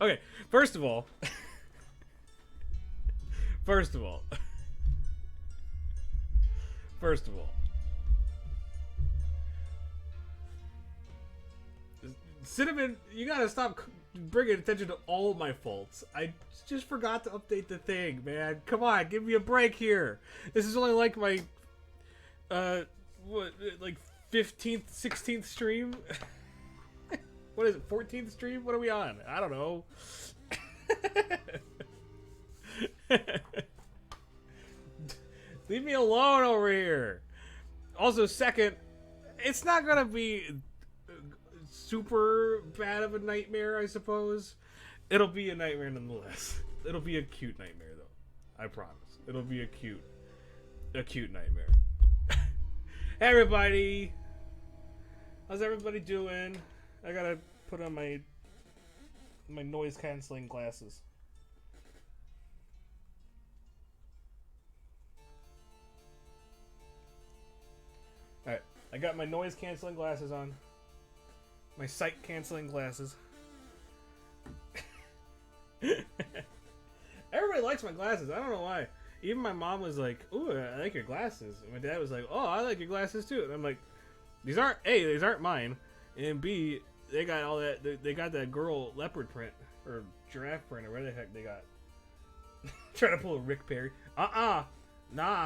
Okay, first of all, first of all, Cinnamon, you gotta stop bringing attention to all my faults. I just forgot to update the thing, man. Come on, give me a break here. This is only like my, what, like 15th, 16th stream? What is it, 14th stream? What are we on? I don't know. Leave me alone over here. Also, second, it's not gonna be super bad of a nightmare, I suppose. It'll be a nightmare nonetheless. It'll be a cute nightmare, though. I promise. It'll be a cute nightmare. Hey, everybody. How's everybody doing? I gotta put on my noise canceling glasses. Alright, I got my noise canceling glasses on. My sight canceling glasses. Everybody likes my glasses. I don't know why. Even my mom was like, "Ooh, I like your glasses." And my dad was like, "Oh, I like your glasses too." And I'm like, "These aren't mine." And B, they got all that. They got that girl leopard print or giraffe print or whatever the heck they got. Trying to pull a Rick Perry. Nah.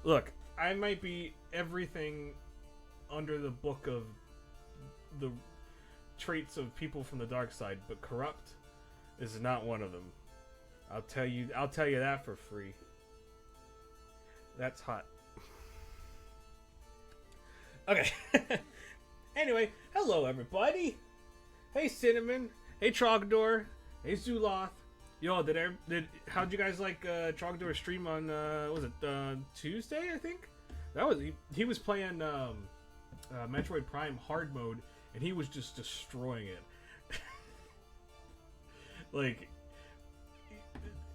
Look, I might be everything under the book of the traits of people from the dark side, but corrupt is not one of them. I'll tell you that for free. That's hot. Okay. Anyway, hello everybody. Hey Cinnamon. Hey Trogdor. Hey Zuloth. Yo, how'd you guys like Trogdor's stream on was it Tuesday, I think? That was he was playing Metroid Prime hard mode and he was just destroying it. Like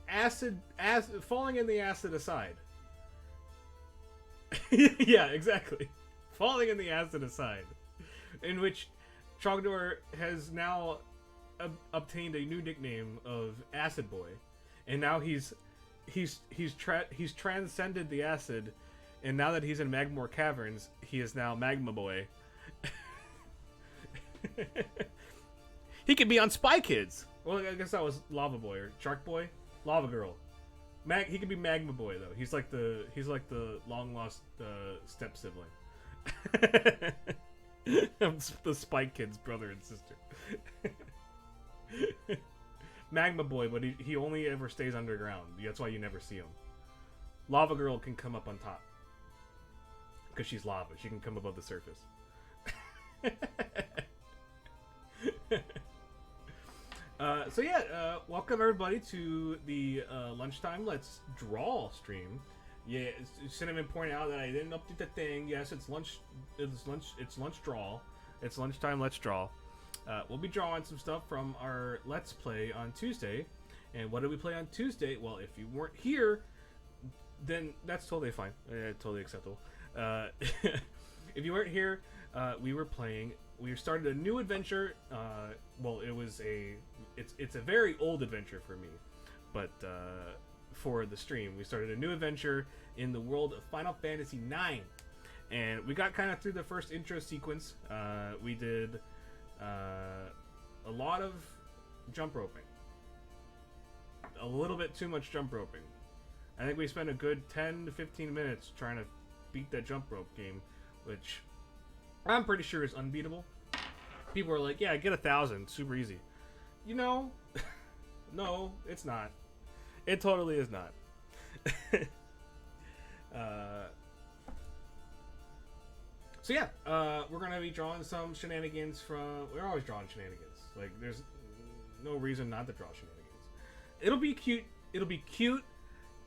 acid falling in the acid aside. Yeah, exactly. Falling in the acid aside. In which Trogdor has now obtained a new nickname of Acid Boy, and now he's transcended the acid, and now that he's in Magmore Caverns, he is now Magma Boy. He could be on Spy Kids. Well, I guess that was Lava Boy or Shark Boy, Lava Girl. He could be Magma Boy though. He's like the long lost step sibling. The Spy Kids brother and sister. Magma Boy, but he only ever stays underground. That's why you never see him. Lava Girl can come up on top. Because she's lava. She can come above the surface. So yeah, welcome everybody to the Lunchtime Let's Draw stream. Yeah, Cinnamon pointed out that I didn't update the thing. Yes, it's lunch draw. It's Lunchtime Let's Draw. We'll be drawing some stuff from our Let's Play on Tuesday. And what did we play on Tuesday? Well, if you weren't here, then that's totally fine. Totally acceptable. If you weren't here, we started a new adventure. Well, it's a very old adventure for me. But for the stream, we started a new adventure in the world of Final Fantasy IX. And we got kind of through the first intro sequence. We did a lot of jump roping. A little bit too much jump roping. I think we spent a good 10 to 15 minutes trying to beat that jump rope game, which I'm pretty sure is unbeatable. People are like, yeah, get 1,000, super easy. You know, no, it's not. It totally is not. So yeah, we're gonna be drawing some shenanigans from. We're always drawing shenanigans. Like, there's no reason not to draw shenanigans. It'll be cute. It'll be cute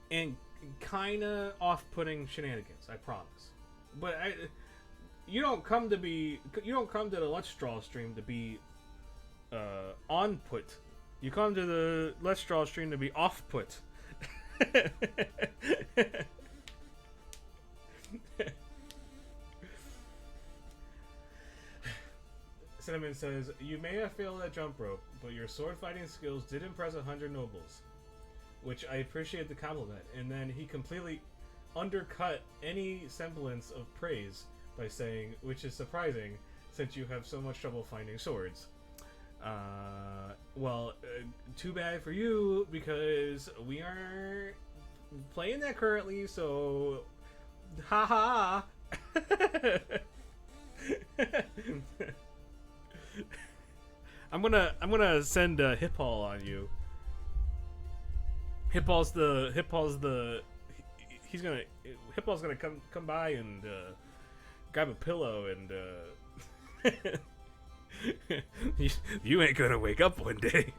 and kind of off-putting shenanigans. I promise. But you don't come to the Let's Draw stream to be on-put. You come to the Let's Draw stream to be off-put. Cinnamon says, you may have failed at jump rope, but your sword fighting skills did impress 100 nobles. Which I appreciate the compliment. And then he completely undercut any semblance of praise by saying, which is surprising, since you have so much trouble finding swords. Well, too bad for you, because we are playing that currently, so haha. I'm gonna send Hiphol on you. Hiphol's gonna come by and grab a pillow and you ain't gonna wake up one day.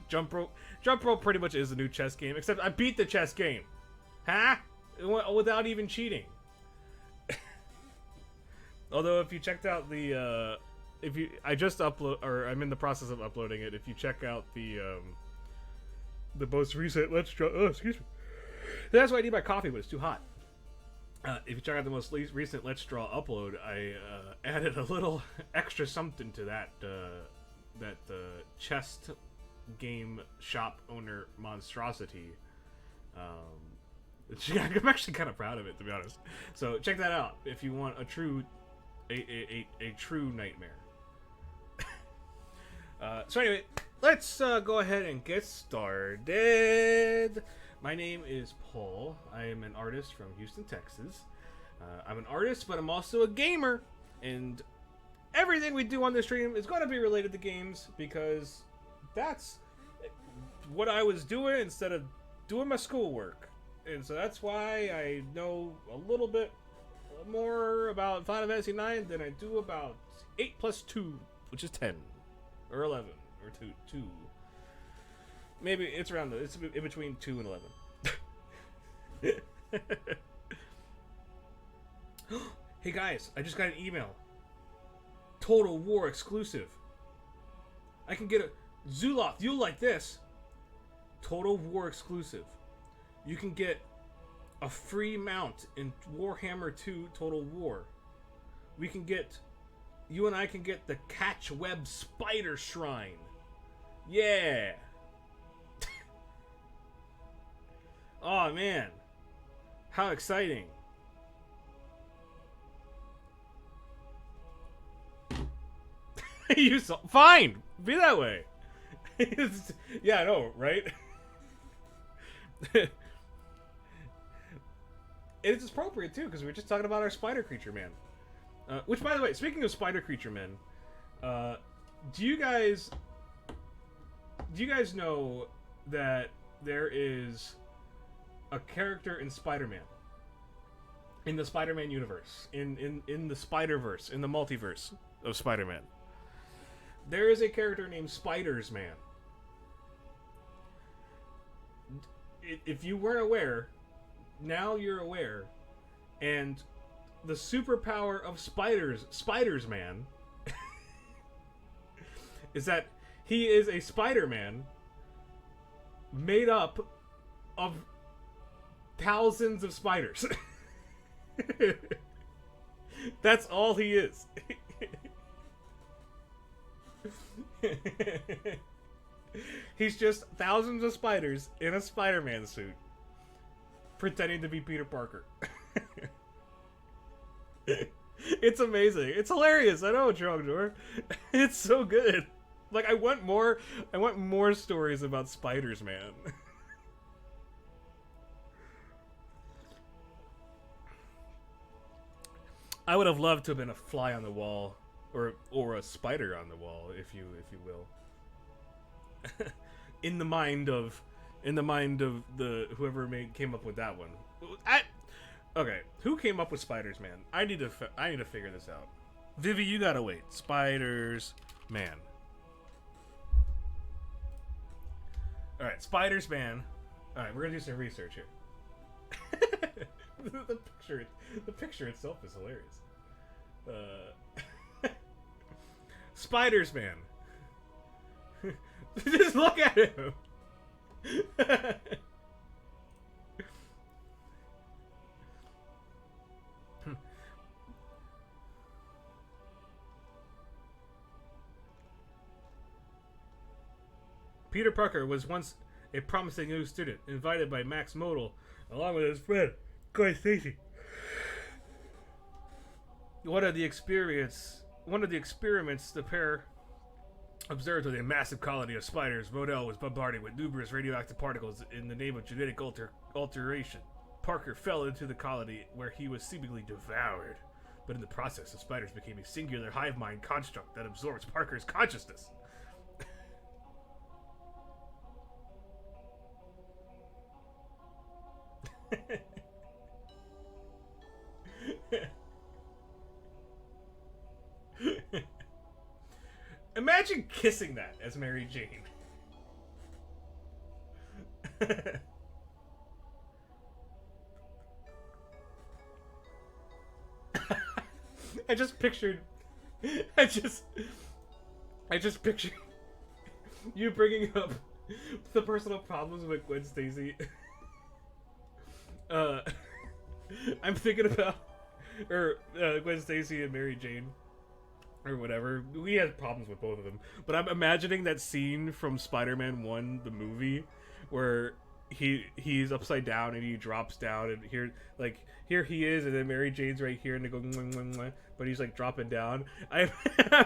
Jump rope pretty much is a new chess game, except I beat the chess game, huh? Without even cheating. Although if you checked out the I just upload, or I'm in the process of uploading it. If you check out the most recent Let's Draw, excuse me. That's why I need my coffee, but it's too hot. If you check out the most recent Let's Draw upload, I added a little extra something to that chest game shop owner monstrosity. I'm actually kind of proud of it, to be honest. So check that out if you want a true nightmare. So anyway, let's go ahead and get started. My name is Paul. I am an artist from Houston, Texas. I'm an artist, but I'm also a gamer, and everything we do on this stream is going to be related to games, because that's what I was doing instead of doing my schoolwork. And so that's why I know a little bit more about Final Fantasy IX than I do about 8 plus 2, which is 10, or 11, or 2. Maybe it's around it's in between 2 and 11. Hey guys, I just got an email. Total War exclusive. I can get a Zuloff. You'll like this. Total War exclusive. You can get a free mount in Warhammer 2 Total War. You and I can get the Catch Web Spider Shrine. Yeah. Oh man. How exciting. Fine. Be that way. Yeah, I know, right? It's appropriate too, because we were just talking about our spider creature man. Which, by the way, speaking of spider creature men, do you guys know that there is a character in Spider-Man, in the Spider-Man universe, in the Spider-Verse, in the multiverse of Spider-Man? There is a character named Spiders Man. If you weren't aware, now you're aware. And the superpower of Spiders Man, is that he is a Spider-Man made up of thousands of spiders. That's all he is. He's just thousands of spiders in a Spider-Man suit, pretending to be Peter Parker. It's amazing. It's hilarious. I know, Trogdor. It's so good. Like, I want more stories about Spiders, man. I would have loved to have been a fly on the wall, or a spider on the wall, if you will. in the mind of the whoever came up with that one. Okay, who came up with Spiders Man? I need to figure this out. Vivi, you gotta wait. Spiders Man. All right, Spiders Man. All right, we're gonna do some research here. the picture itself is hilarious. Spiders Man. Just look at him. Peter Parker was once a promising new student, invited by Max Modal, along with his friend, Gwen Stacy. One of the experiments the pair observed with a massive colony of spiders, Modell was bombarded with numerous radioactive particles in the name of genetic alteration. Parker fell into the colony where he was seemingly devoured. But in the process, the spiders became a singular hive mind construct that absorbs Parker's consciousness. Imagine kissing that as Mary Jane. I just pictured you bringing up the personal problems with Gwen Stacy. I'm thinking about Gwen Stacy and Mary Jane, or whatever. We had problems with both of them, but I'm imagining that scene from Spider-Man 1, the movie, where he's upside down and he drops down, and here he is, and then Mary Jane's right here, and they go, mwah, mwah, mwah, but he's like dropping down. I'm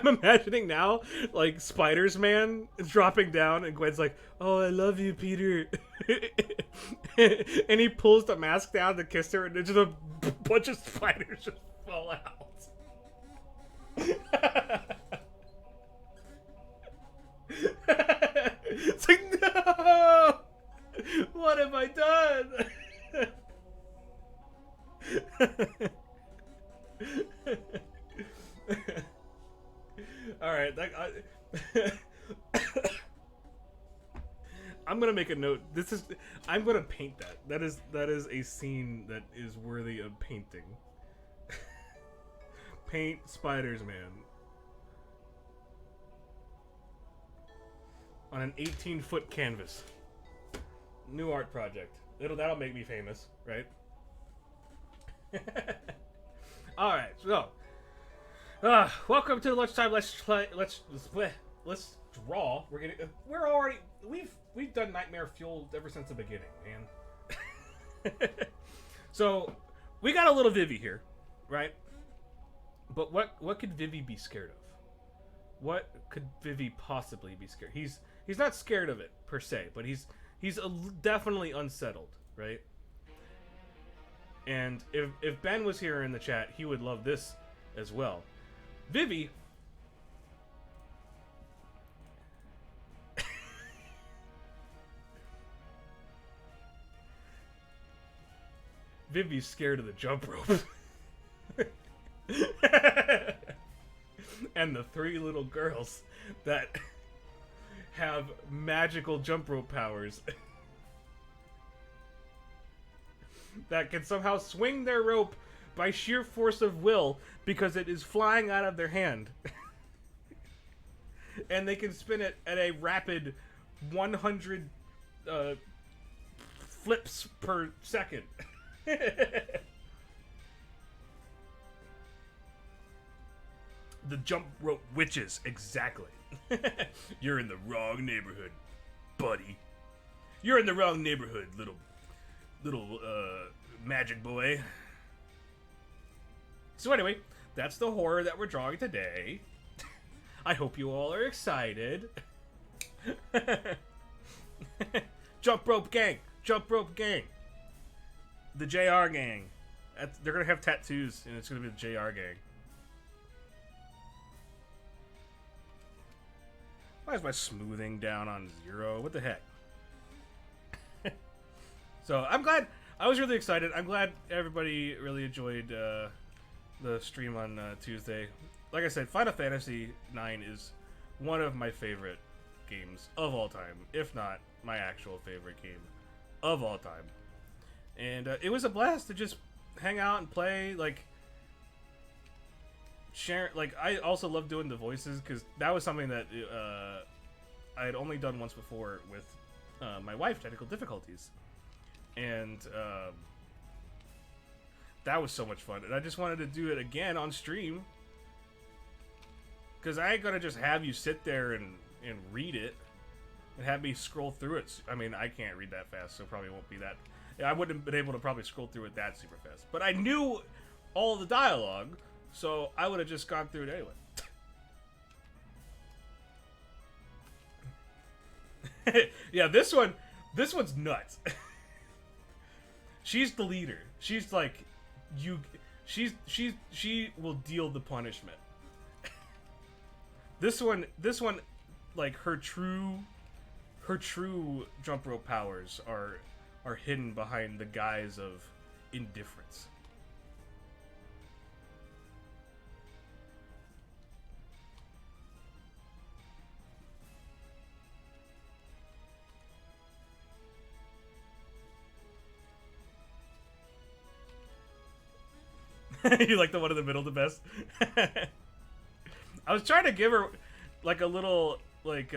imagining now, like, Spider-Man dropping down, and Gwen's like, "Oh, I love you, Peter," and he pulls the mask down to kiss her, and then just a bunch of spiders just fall out. It's like, no! What have I done? Alright, I'm gonna make a note. I'm gonna paint that. That is a scene that is worthy of painting. Paint Spiders-Man on an 18-foot canvas. New art project. That'll make me famous, right? All right, so welcome to the Lunchtime. Let's draw. We've done Nightmare Fuel ever since the beginning, man. So we got a little Vivi here, right? But what could Vivi be scared of? What could Vivi possibly be scared? He's not scared of it per se, but he's definitely unsettled, right? And if Ben was here in the chat, he would love this as well. Vivi's scared of the jump rope. And the three little girls that have magical jump rope powers that can somehow swing their rope by sheer force of will because it is flying out of their hand. And they can spin it at a rapid 100 flips per second. The jump rope witches, exactly. You're in the wrong neighborhood, buddy. You're in the wrong neighborhood, little magic boy. So anyway, that's the horror that we're drawing today. I hope you all are excited. Jump rope gang, jump rope gang. The JR gang. They're gonna have tattoos, and it's gonna be the JR gang. Why is my smoothing down on 0? What the heck? So, I'm glad. I was really excited. I'm glad everybody really enjoyed the stream on Tuesday. Like I said, Final Fantasy IX is one of my favorite games of all time, if not my actual favorite game of all time. And it was a blast to just hang out and play, share. I also love doing the voices, because that was something that I had only done once before with my wife, technical difficulties, and that was so much fun, and I just wanted to do it again on stream, because I ain't gonna just have you sit there and read it. It had me scroll through it. I mean, I can't read that fast, so probably won't be that. I wouldn't have been able to probably scroll through it that super fast. But I knew all the dialogue, so I would have just gone through it anyway. Yeah, this one's nuts. She's the leader. She's like, she will deal the punishment. This one, like her true jump rope powers are hidden behind the guise of indifference. You like the one in the middle the best? I was trying to give her like a little like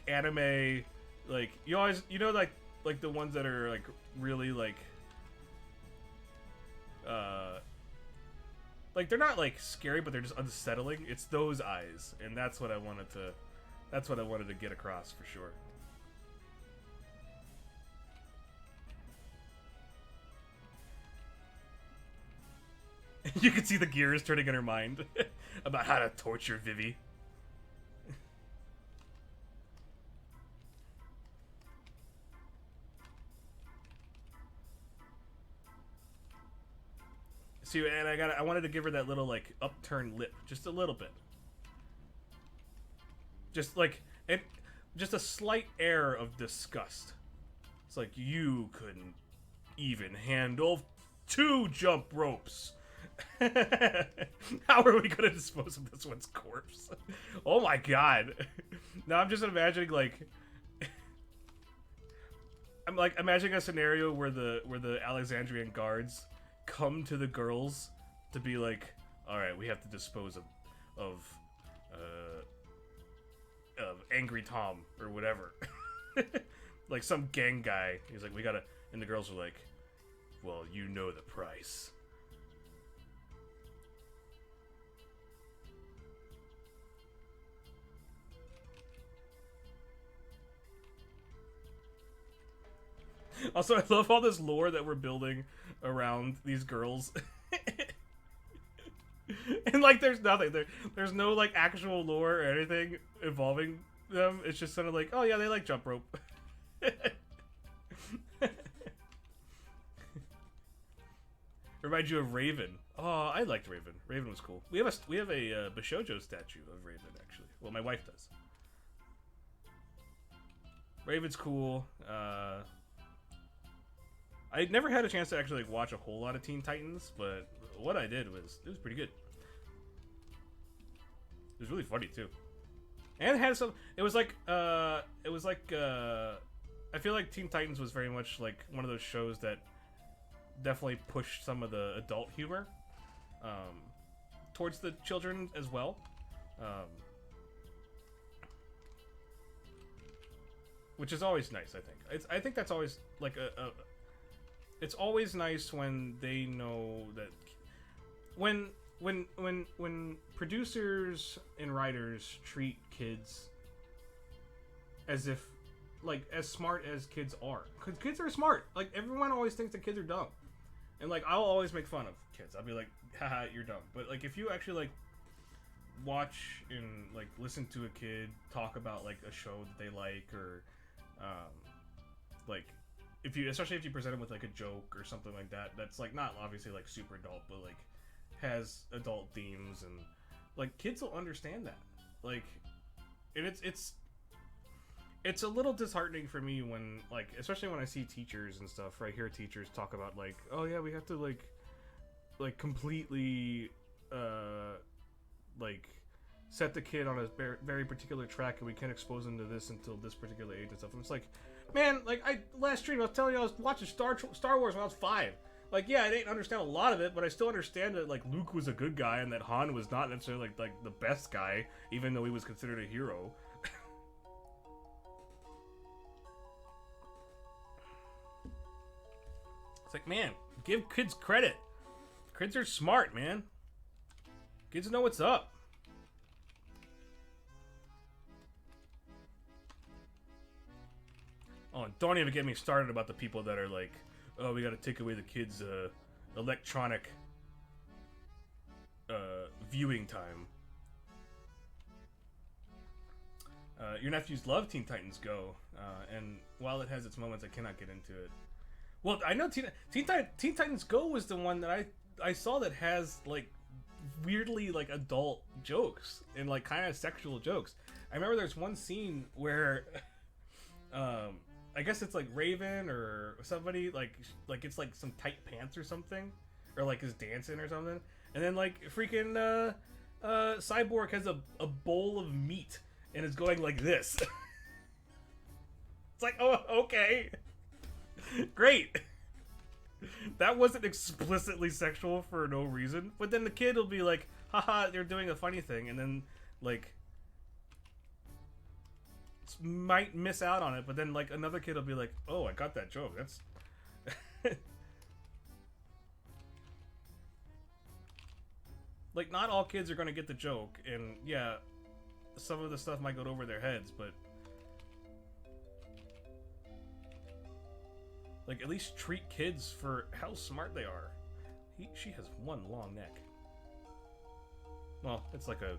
anime, like you always, you know, like the ones that are like really like they're not like scary, but they're just unsettling. It's those eyes, and that's what I wanted to get across for sure. You can see the gears turning in her mind about how to torture Vivi. See, and I wanted to give her that little like upturned lip, just a little bit, just like just a slight air of disgust. It's like, you couldn't even handle 2 jump ropes. How are we gonna dispose of this one's corpse? Oh my god. Now I'm just imagining like I'm like imagining a scenario where the Alexandrian guards come to the girls to be like, all right, we have to dispose of Angry Tom or whatever. Like some gang guy. He's like, we gotta, and the girls are like, well, you know the price. Also, I love all this lore that we're building around these girls. And like, there's nothing. There's no like actual lore or anything involving them. It's just sort of like, oh yeah, they like jump rope. Reminds you of Raven. Oh, I liked Raven. Raven was cool. We have a Bishojo statue of Raven, actually. Well, my wife does. Raven's cool. I never had a chance to actually like watch a whole lot of Teen Titans, but what I did was, it was pretty good. It was really funny too, and it had some. It was like I feel like Teen Titans was very much like one of those shows that definitely pushed some of the adult humor towards the children as well, which is always nice. I think that's always like it's always nice when they know that when producers and writers treat kids as if, like, as smart as kids are. Because kids are smart. Like, everyone always thinks that kids are dumb. And, like, I'll always make fun of kids. I'll be like, haha, you're dumb. But, like, if you actually, like, watch and, like, listen to a kid talk about, like, a show that they like, or, like, especially if you present them with, like, a joke or something like that, that's, like, not obviously, like, super adult, but, like, has adult themes, and, like, kids will understand that. Like, and it's a little disheartening for me when, like, especially when I see teachers and stuff, or I hear teachers talk about, like, oh yeah, we have to, like completely, like, set the kid on a very particular track, and we can't expose them to this until this particular age and stuff. And it's like, man, like, last stream I was telling you I was watching Star Wars when I was 5. Like, yeah, I didn't understand a lot of it, but I still understand that, like, Luke was a good guy and that Han was not necessarily, like the best guy, even though he was considered a hero. It's like, man, give kids credit. Kids are smart, man. Kids know what's up. Oh, don't even get me started about the people that are like, oh, we got to take away the kids' electronic viewing time. Your nephews love Teen Titans Go, and while it has its moments, I cannot get into it. Well, I know Teen Titans Go was the one that I saw that has like weirdly like adult jokes and like kind of sexual jokes. I remember there's one scene where I guess it's like Raven or somebody like it's like some tight pants or something, or like is dancing or something, and then like freaking Cyborg has a bowl of meat and is going like this. It's like, oh, okay, great. That wasn't explicitly sexual for no reason, but then the kid will be like, haha, they're doing a funny thing, and then like might miss out on it, but then like another kid will be like, oh, I got that joke. That's like, not all kids are gonna get the joke, and yeah, some of the stuff might go over their heads, but like, at least treat kids for how smart they are. She has one long neck. Well, it's like a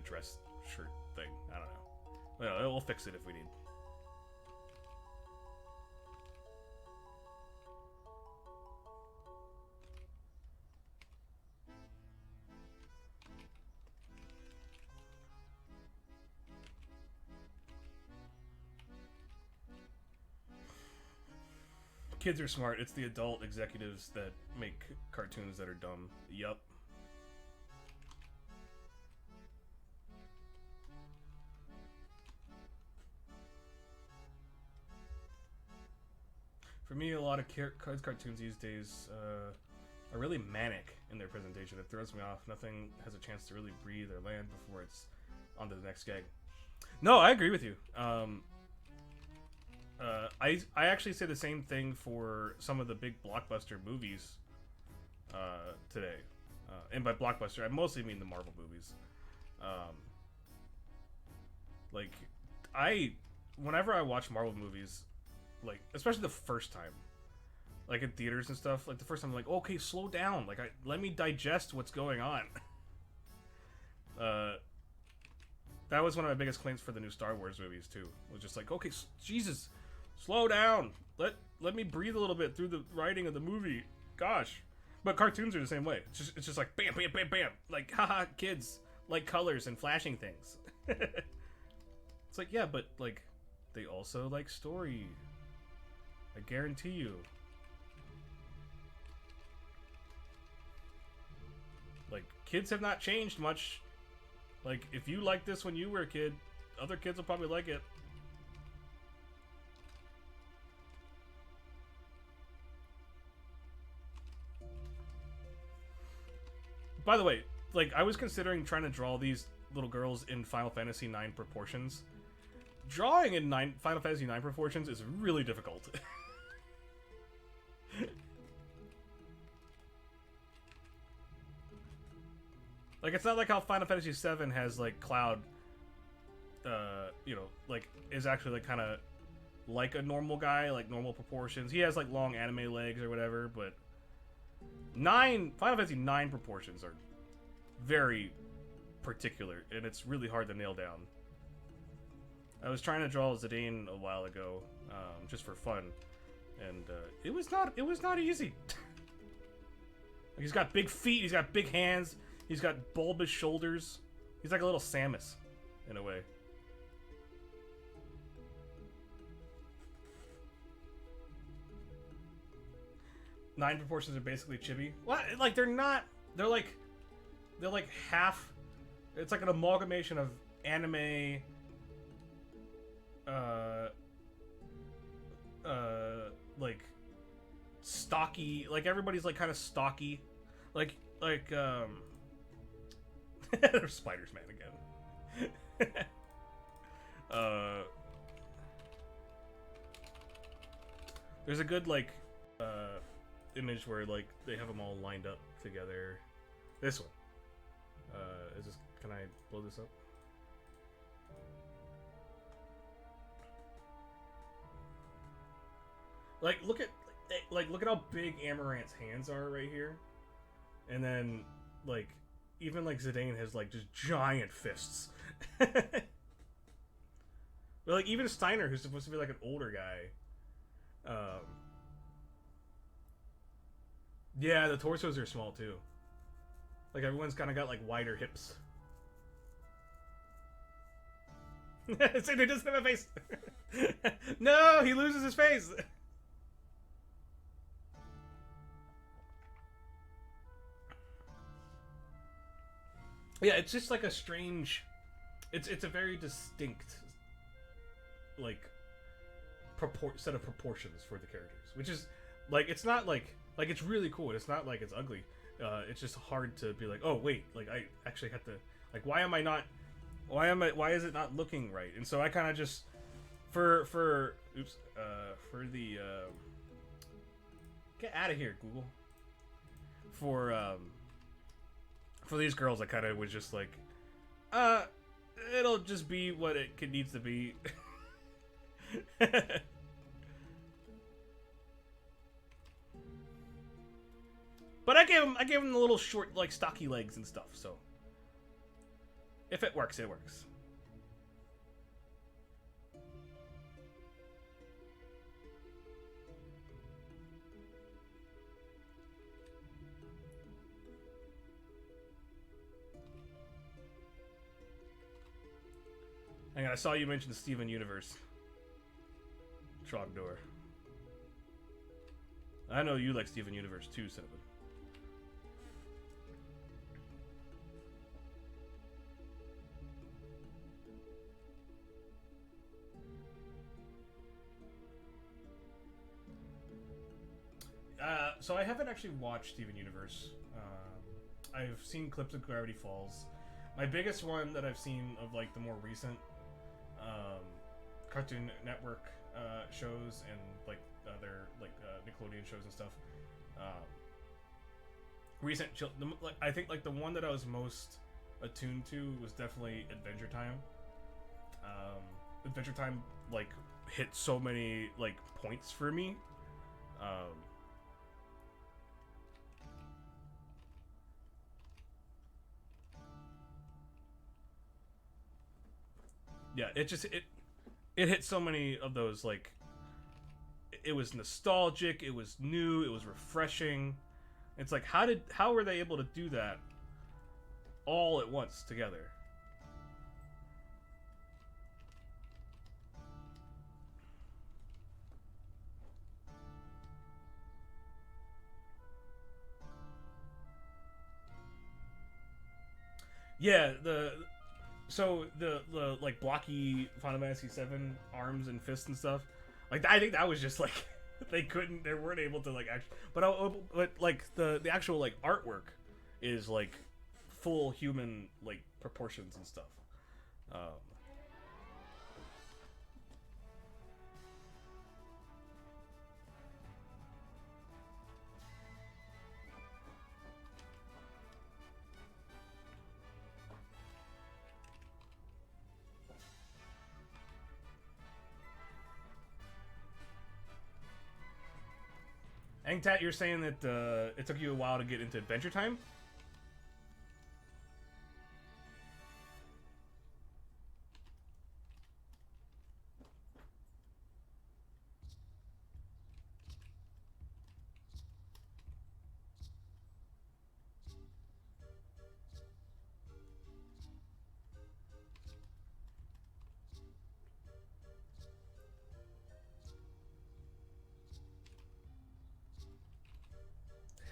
dress shirt thing. I don't know. Well, we'll fix it if we need. Kids are smart. It's the adult executives that make cartoons that are dumb. Yup. For me, a lot of kids cartoons these days are really manic in their presentation. It throws me off. Nothing has a chance to really breathe or land before it's on to the next gag. No, I agree with you. I actually say the same thing for some of the big blockbuster movies today. And by blockbuster, I mostly mean the Marvel movies. Like, whenever I watch Marvel movies, like, especially the first time, like in theaters and stuff, like the first time I'm like, okay, slow down, like, let me digest what's going on. That was one of my biggest claims for the new Star Wars movies too. It was just like, okay, Jesus, slow down, let me breathe a little bit through the writing of the movie. Gosh. But cartoons are the same way. It's just like bam, bam, bam, bam, like, haha, kids like colors and flashing things. It's like, yeah, but like, they also like story. I guarantee you. Like, kids have not changed much. Like, if you liked this when you were a kid, other kids will probably like it. By the way, like, I was considering trying to draw these little girls in Final Fantasy IX proportions. Drawing in Final Fantasy IX proportions is really difficult. Like, it's not like how Final Fantasy VII has, like, Cloud, you know, like, is actually, like, kind of like a normal guy, like, normal proportions. He has, like, long anime legs or whatever, but Final Fantasy IX proportions are very particular, and it's really hard to nail down. I was trying to draw Zidane a while ago, just for fun, and it was not easy. Like, he's got big feet, he's got big hands, he's got bulbous shoulders. He's like a little Samus, in a way. Nine proportions are basically chibi. What? Like, they're not. They're like half. It's like an amalgamation of anime. Like stocky. Like, everybody's like kind of stocky. There's Spider-Man again. There's a good like image where like they have them all lined up together. This one. Can I blow this up? Like look at how big Amaranth's hands are right here, and then like even like Zidane has like just giant fists. But like even Steiner, who's supposed to be like an older guy, yeah, the torsos are small too. Like everyone's kind of got like wider hips. Zidane doesn't have a face. No, he loses his face. Yeah, it's just like a strange. It's a very distinct, like, set of proportions for the characters, which is like it's not like it's really cool. It's not like it's ugly. It's just hard to be like, oh wait, like I actually have to like why am I not? Why is it not looking right? And so I kind of just for the get out of here, Google. For these girls, I kind of was just like, it'll just be what it needs to be. But I gave him the little short, like, stocky legs and stuff. So if it works, it works. Hang on, I saw you mention Steven Universe. Trogdor. I know you like Steven Universe too, Cinnamon. So I haven't actually watched Steven Universe. I've seen clips of Gravity Falls. My biggest one that I've seen of like the more recent Cartoon Network shows and like other like Nickelodeon shows and stuff. Recent, I think like the one that I was most attuned to was definitely Adventure Time. Adventure Time like hit so many like points for me. Yeah, it hit so many of those, like, it was nostalgic, it was new, it was refreshing. It's like, how were they able to do that all at once together? Yeah, the like blocky Final Fantasy VII arms and fists and stuff. Like I think that was just like they weren't able to like actually. But like the actual like artwork is like full human like proportions and stuff. Angtat, you're saying that it took you a while to get into Adventure Time?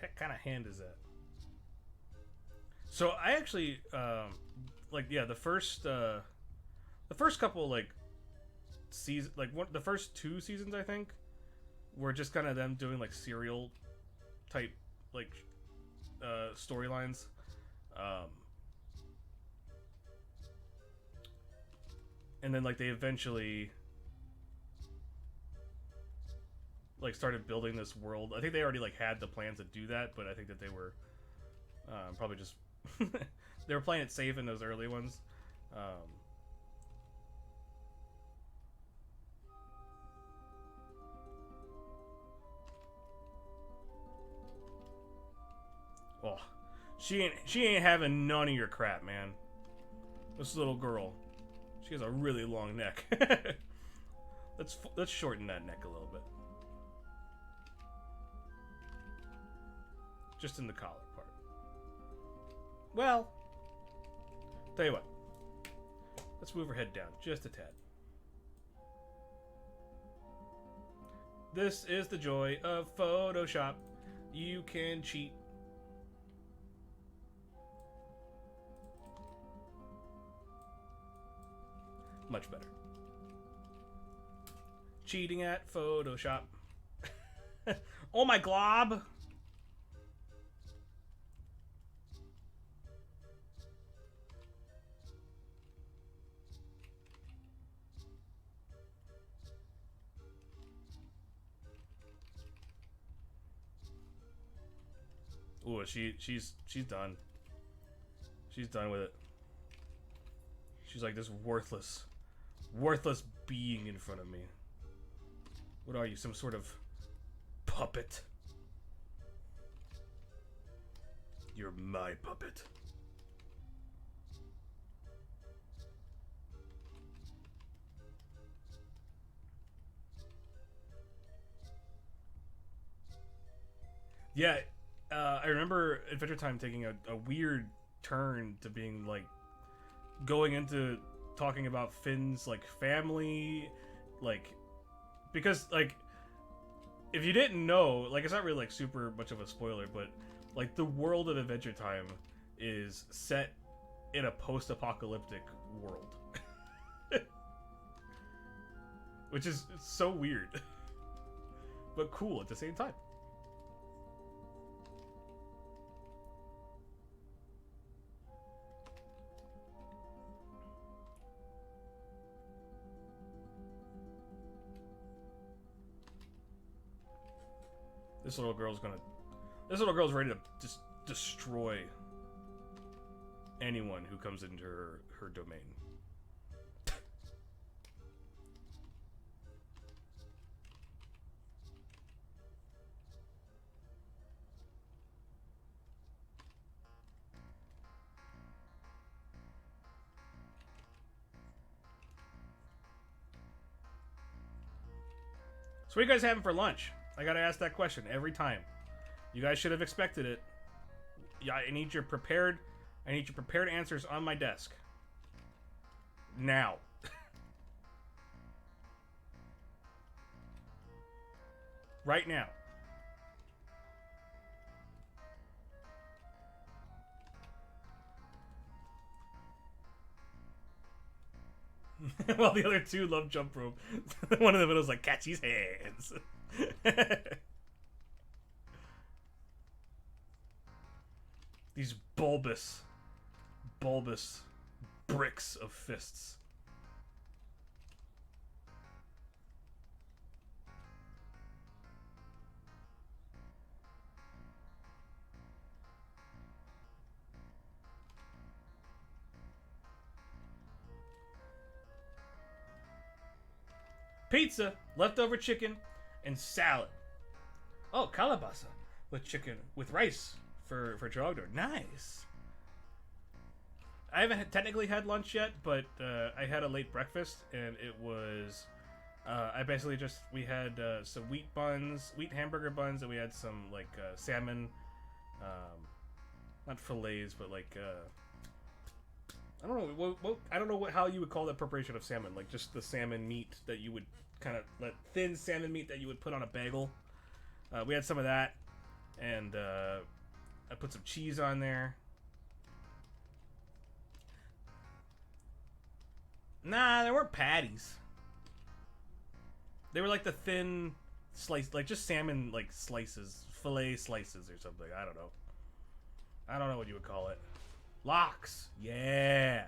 What kind of hand is that? So I actually like yeah the first couple like season like the first 2 seasons I think were just kind of them doing like serial type like storylines. And then like they eventually like started building this world. I think they already like had the plans to do that, but I think that they were probably just they were playing it safe in those early ones. Oh, she ain't having none of your crap, man. This little girl, she has a really long neck. Let's shorten that neck a little bit. Just in the collar part. Well, tell you what. Let's move her head down just a tad. This is the joy of Photoshop. You can cheat. Much better. Cheating at Photoshop. Oh my glob! Ooh, she's done. She's done with it. She's like this worthless being in front of me. What are you, some sort of puppet? You're my puppet. Yeah, I remember Adventure Time taking a weird turn to being like going into talking about Finn's like family, like because like if you didn't know, like it's not really like super much of a spoiler, but like the world of Adventure Time is set in a post-apocalyptic world. Which is so weird. But cool at the same time. This little girl's ready to just destroy anyone who comes into her domain. So what are you guys having for lunch? I gotta ask that question every time. You guys should have expected it. Yeah, I need your prepared answers on my desk. Now. Right now. While the other two love jump rope. One of them was like, catch his hands. These bulbous bricks of fists. Pizza, leftover chicken, and salad. Oh, calabasa with chicken with rice for Trogdor. Nice. I haven't technically had lunch yet, but I had a late breakfast, and it was I basically we had some wheat hamburger buns, and we had some like salmon, not fillets, but like I don't know how you would call that preparation of salmon, like just the salmon meat that you would kind of thin salmon meat that you would put on a bagel. We had some of that, and I put some cheese on there. Nah, there weren't patties. They were like the thin slice, like just salmon like slices, fillet slices or something. I don't know. I don't know what you would call it. Lox. Yeah.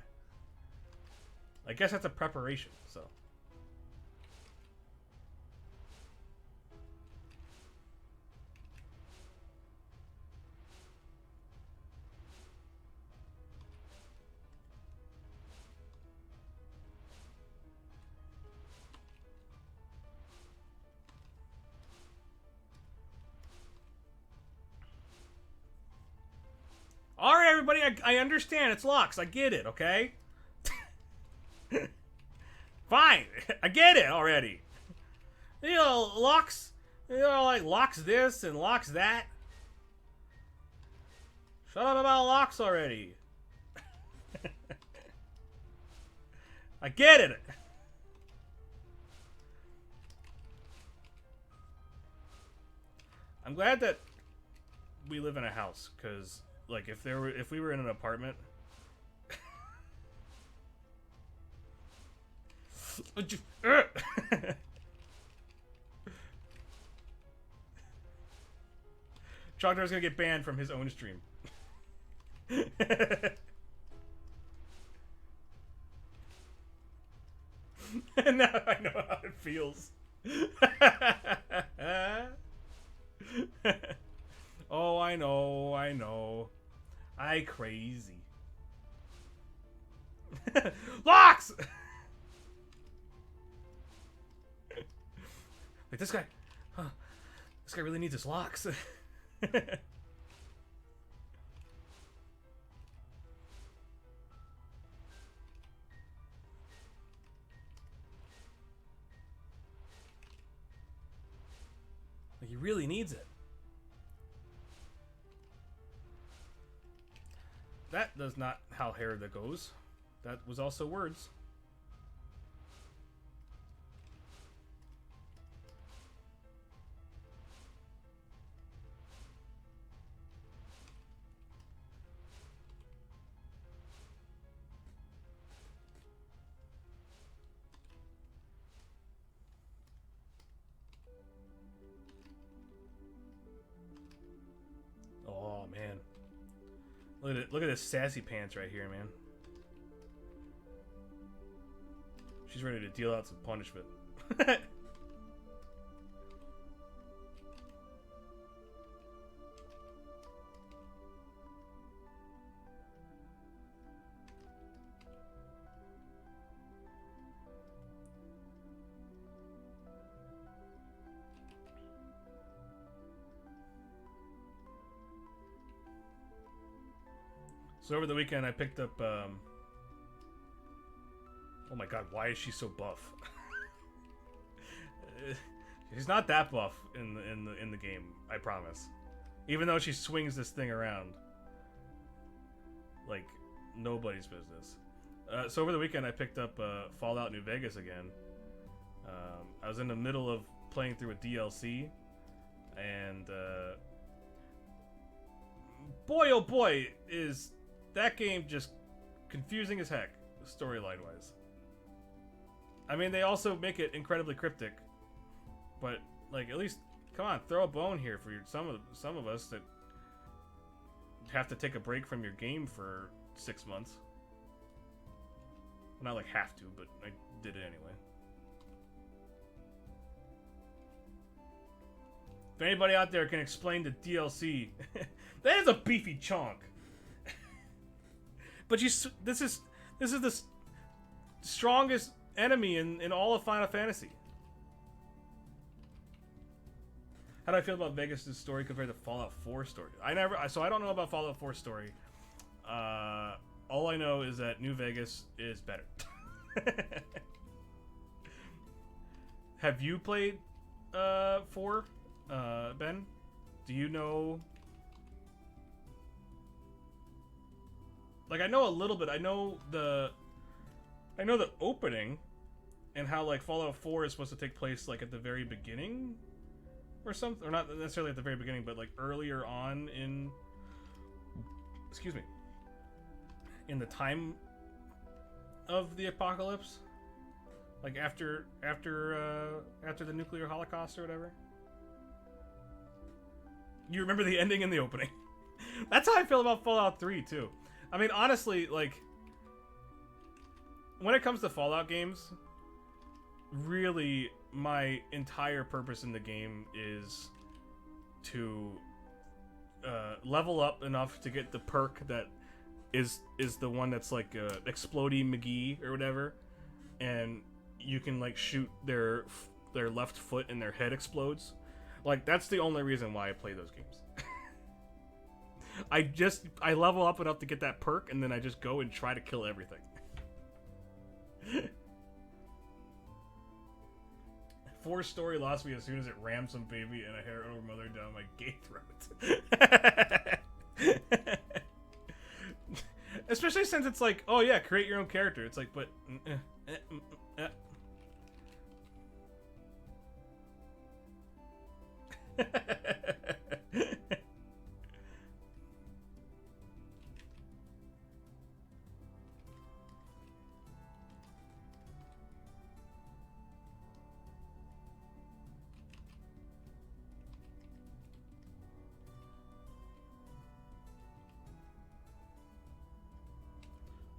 I guess that's a preparation, so. All right, everybody, I understand. It's locks. I get it, okay? Fine. I get it already. You know, locks, like locks this and locks that. Shut up about locks already. I get it. I'm glad that we live in a house, because like if we were in an apartment. Chogdar's gonna get banned from his own stream. And now I know how it feels. Oh, I know. I crazy. Locks! Like this guy, this guy really needs his locks. Like he really needs it. That does not how hair that goes. That was also words. Oh man. Look at it. Look at this sassy pants right here, man. She's ready to deal out some punishment. So over the weekend, I picked up. Oh my god, why is she so buff? She's not that buff in the game, I promise. Even though she swings this thing around like nobody's business. So over the weekend, I picked up Fallout New Vegas again. I was in the middle of playing through a DLC, and boy, oh boy, is that game just confusing as heck, storyline-wise. I mean, they also make it incredibly cryptic, but like, at least, come on, throw a bone here for some of us that have to take a break from your game for 6 months. Well, not like have to, but I did it anyway. If anybody out there can explain the DLC, that is a beefy chunk. But this is the strongest enemy in all of Final Fantasy. How do I feel about Vegas' story compared to Fallout 4 story? So I don't know about Fallout 4 story. All I know is that New Vegas is better. Have you played 4, Ben? Do you know? Like, I know a little bit. I know the opening, and how like Fallout 4 is supposed to take place like at the very beginning, or something, or not necessarily at the very beginning, but like earlier on in, excuse me, in the time of the apocalypse, like after the nuclear holocaust or whatever. You remember the ending and the opening. That's how I feel about Fallout 3 too. I mean, honestly, like, when it comes to Fallout games, really, my entire purpose in the game is to level up enough to get the perk that is the one that's like Explodey McGee or whatever, and you can like shoot their left foot and their head explodes. Like, that's the only reason why I play those games. I level up enough to get that perk, and then I just go and try to kill everything. Four-story lost me as soon as it rammed some baby and a hair over mother down my gay throat. Especially since it's like, oh yeah, create your own character. It's like, but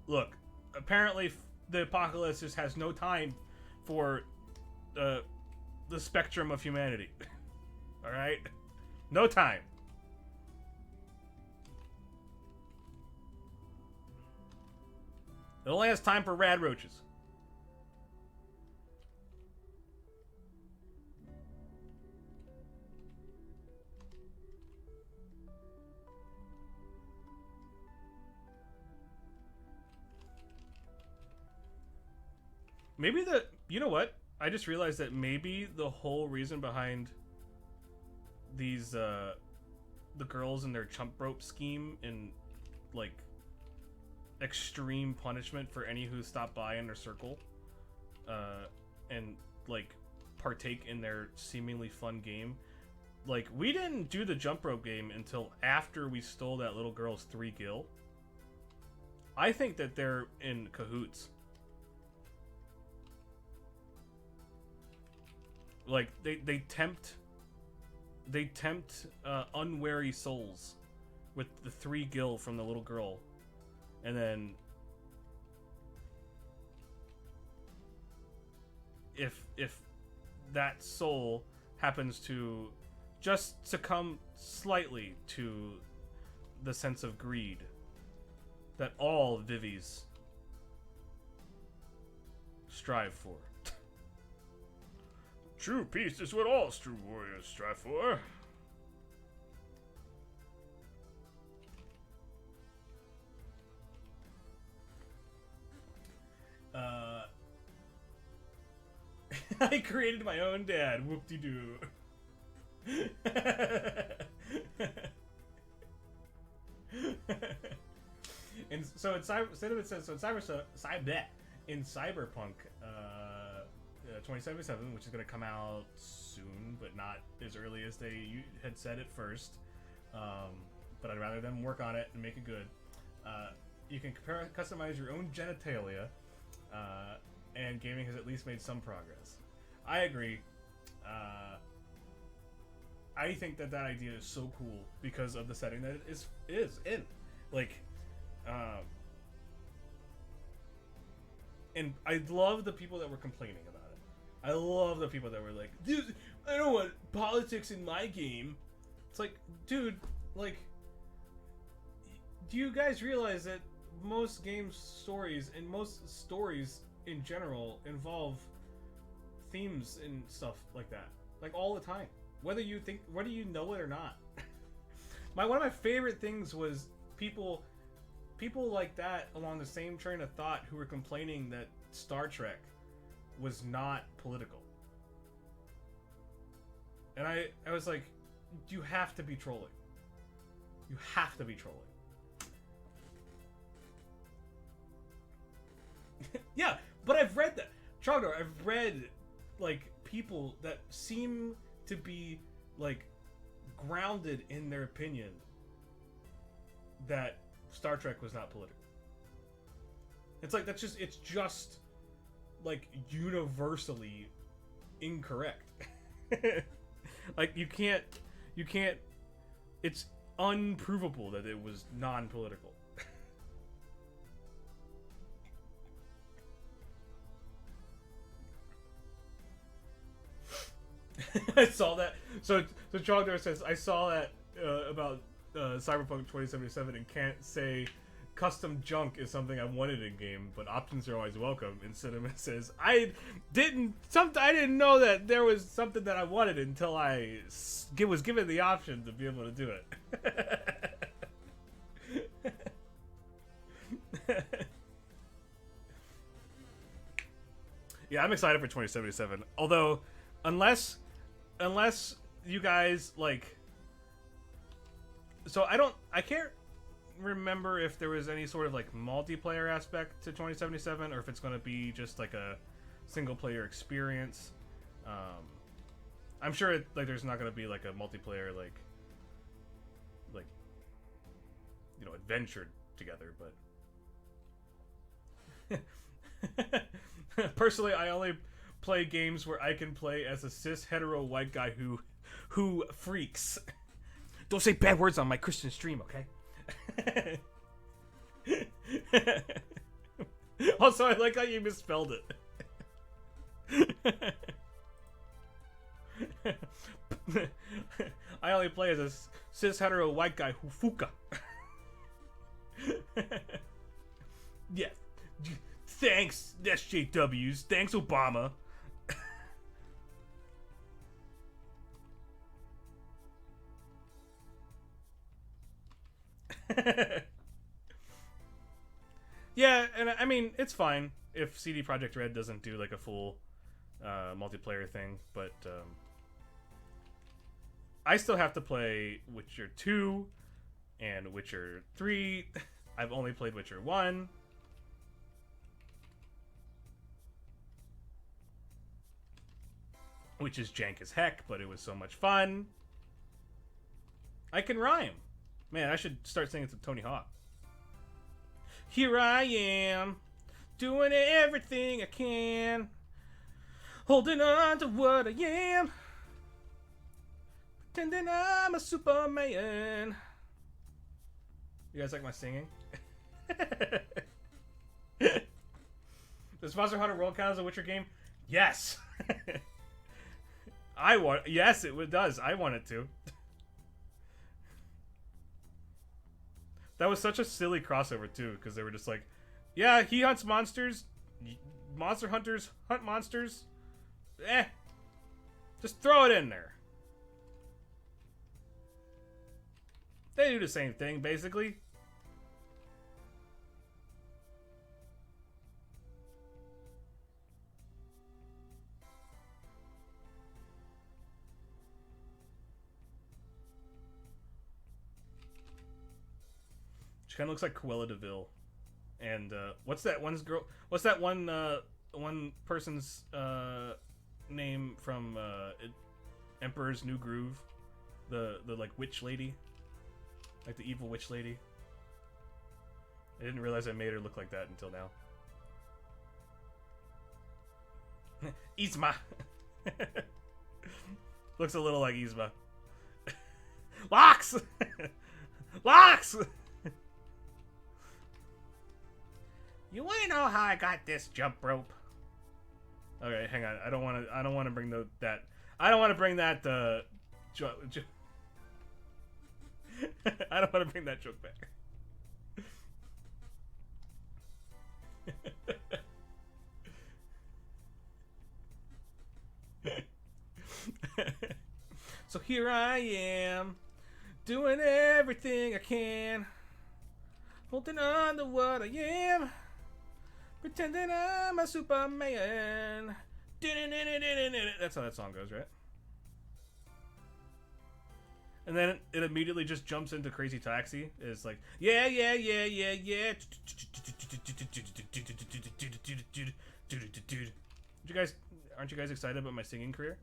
look, apparently the apocalypse just has no time for the spectrum of humanity. All right, no time. It only has time for rad roaches. Maybe you know what? I just realized that maybe the whole reason behind these, the girls and their chump rope scheme and, like, extreme punishment for any who stop by in their circle, and, like, partake in their seemingly fun game. Like, we didn't do the jump rope game until after we stole that little girl's 3 gil. I think that they're in cahoots. Like, they tempt unwary souls with the 3 gil from the little girl, and then if that soul happens to just succumb slightly to the sense of greed that all Vivies strive for. True peace is what all true warriors strive for. I created my own dad. Whoop-de-doo. And so in Cinnamon says, so in Cyberpunk 2077, which is going to come out soon, but not as early as they had said at first. But I'd rather them work on it and make it good. You can customize your own genitalia, and gaming has at least made some progress. I agree. I think that idea is so cool because of the setting that it is in. Like, and I love the people that were complaining about it. I love the people that were like, dude, I don't want politics in my game. It's like, dude, like, do you guys realize that most game stories and most stories in general involve themes and stuff like that, like all the time, whether you know it or not. One of my favorite things was people like that along the same train of thought who were complaining that Star Trek was not political. And I was like, you have to be trolling. You have to be trolling. Yeah, but I've read that. Chogdor, I've read, like, people that seem to be, like, grounded in their opinion that Star Trek was not political. It's like, it's just, like, universally incorrect. Like, you can't, it's unprovable that it was non-political. I saw that. So Chogdor says, I saw that about Cyberpunk 2077 and can't say custom junk is something I wanted in game, but options are always welcome. And Cinema says, I didn't know that there was something that I wanted until I was given the option to be able to do it. Yeah, I'm excited for 2077. Although, unless you guys like, so I can't remember if there was any sort of like multiplayer aspect to 2077 or if it's going to be just like a single player experience. I'm sure there's not going to be like a multiplayer like adventure together, but personally I only play games where I can play as a cis hetero white guy who freaks. Don't say bad words on my Christian stream, okay? Also, I like how you misspelled it. I only play as a cis hetero white guy who fuka. Yeah. Thanks, SJWs. Thanks, Obama. Yeah, and I mean, it's fine if CD Projekt Red doesn't do like a full multiplayer thing, but I still have to play Witcher 2 and Witcher 3. I've only played Witcher 1. Which is jank as heck, but it was so much fun. I can rhyme. Man, I should start singing some Tony Hawk. Here I am, doing everything I can, holding on to what I am, pretending I'm a Superman. You guys like my singing? Does Monster Hunter World count as a Witcher game? Yes. Yes, it does. I want it to. That was such a silly crossover too, because they were just like, yeah, he hunts monsters, monster hunters hunt monsters. Just throw it in there. They do the same thing, basically. She kind of looks like Cruella de Vil. And what's that one person's name from Emperor's New Groove? The like witch lady, like the evil witch lady. I didn't realize I made her look like that until now. Yzma. Looks a little like Yzma. Locks. Locks. You want to know how I got this jump rope? Okay, hang on. I don't want to bring that. I don't want to bring that. I don't want to bring that joke back. So here I am, doing everything I can, holding on to what I am, pretending I'm a Superman. That's how that song goes, right? And then it immediately just jumps into Crazy Taxi. It's like, yeah, yeah, yeah, yeah, yeah. Aren't you guys excited about my singing career?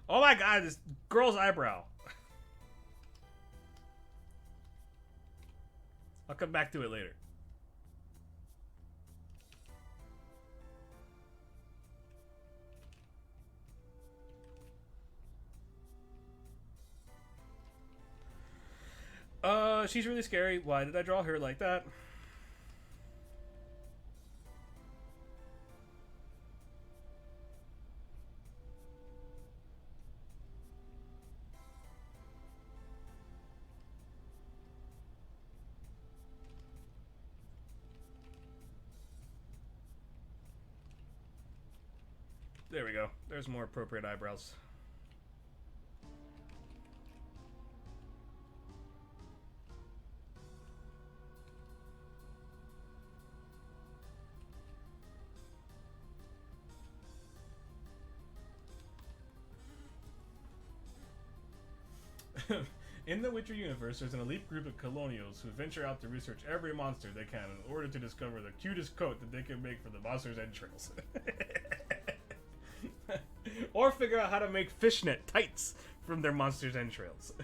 Oh my god, this girl's eyebrow. I'll come back to it later. She's really scary. Why did I draw her like that? There we go. There's more appropriate eyebrows. In the Witcher universe, there's an elite group of colonials who venture out to research every monster they can in order to discover the cutest coat that they can make for the monster's entrails. Or figure out how to make fishnet tights from their monster's entrails.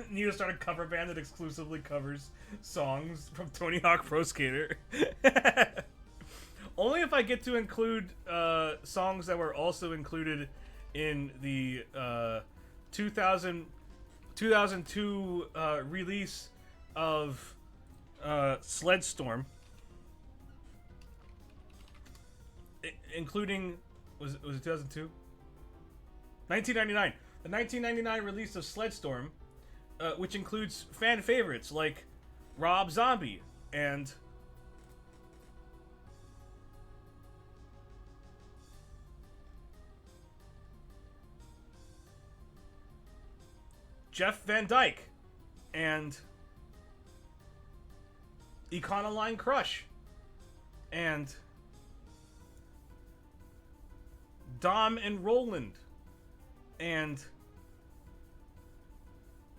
Need to start a cover band that exclusively covers songs from Tony Hawk Pro Skater. Only if I get to include songs that were also included in the 2002 release of Sled Storm, including was it 2002? 1999. The 1999 release of Sled Storm, which includes fan favorites like Rob Zombie and Jeff Van Dyke and Econoline Crush and Dom and Roland and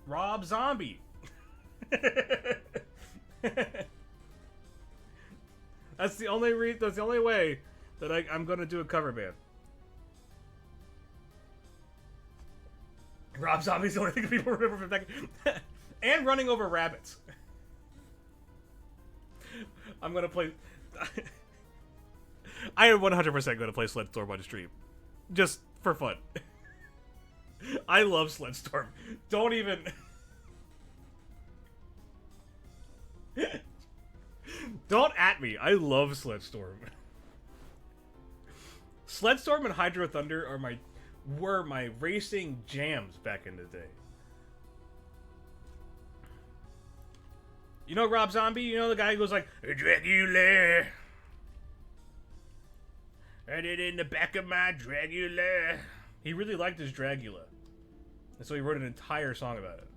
Rob Zombie. That's the only way that I'm gonna do a cover band. Rob Zombie's the only thing that people remember from that. And Running Over Rabbits. I'm gonna play. I am 100% gonna play Sled Storm on stream, just for fun. I love Sled Storm. Don't even. Don't at me. I love Sled Storm. Sled Storm and Hydro Thunder were my racing jams back in the day. You know Rob Zombie? You know the guy who goes like, Dragula. Had it in the back of my Dragula. He really liked his Dragula. And so he wrote an entire song about it.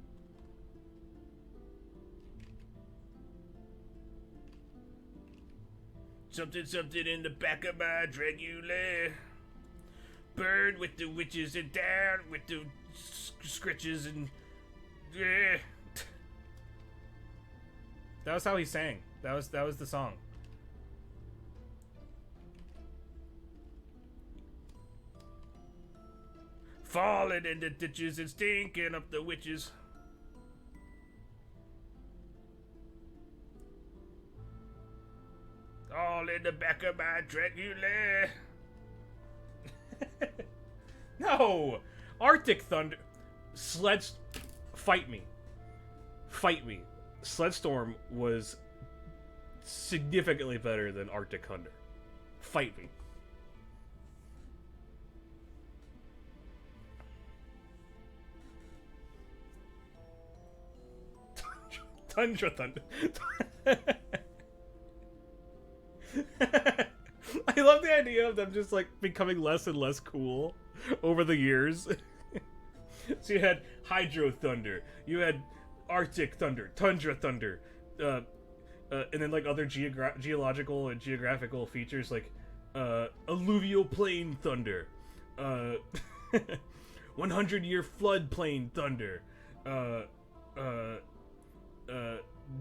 Something, something in the back of my Dragula. Bird with the witches and down with the scritches and... Yeah. That was how he sang. That was the song. Falling in the ditches and stinking up the witches. All in the back of my Dracula. No! Arctic Thunder. Fight me. Fight me. Sled Storm was significantly better than Arctic Thunder. Fight me. Tundra Thunder. I love the idea of them just like becoming less and less cool over the years. So you had Hydro Thunder, you had Arctic Thunder, Tundra Thunder, and then like other geological and geographical features like Alluvial Plain Thunder, 100-year floodplain Thunder,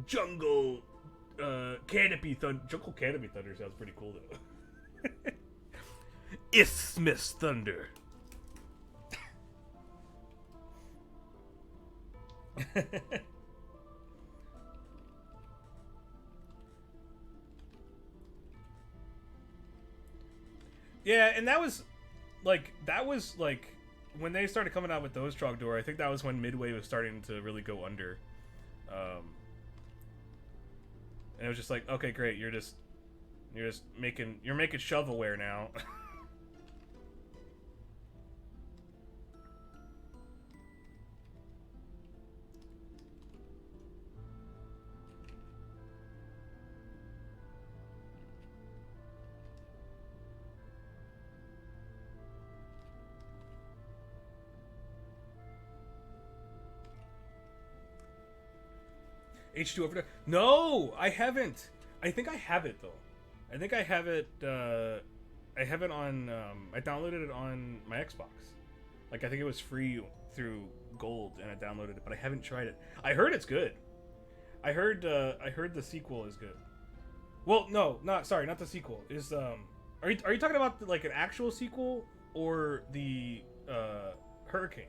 Jungle Canopy Thunder. Jungle Canopy Thunder sounds pretty cool though. Isthmus Thunder. Yeah, and that was like when they started coming out with those Trogdor, I think that was when Midway was starting to really go under. And it was just like, okay, great, you're making shovelware now. H2 over there. No, I haven't. I think I have it though. I think I have it. I have it on. I downloaded it on my Xbox. Like I think it was free through Gold, and I downloaded it, but I haven't tried it. I heard it's good. I heard the sequel is good. Well, no, not the sequel. Is are you talking about like an actual sequel or the Hurricane?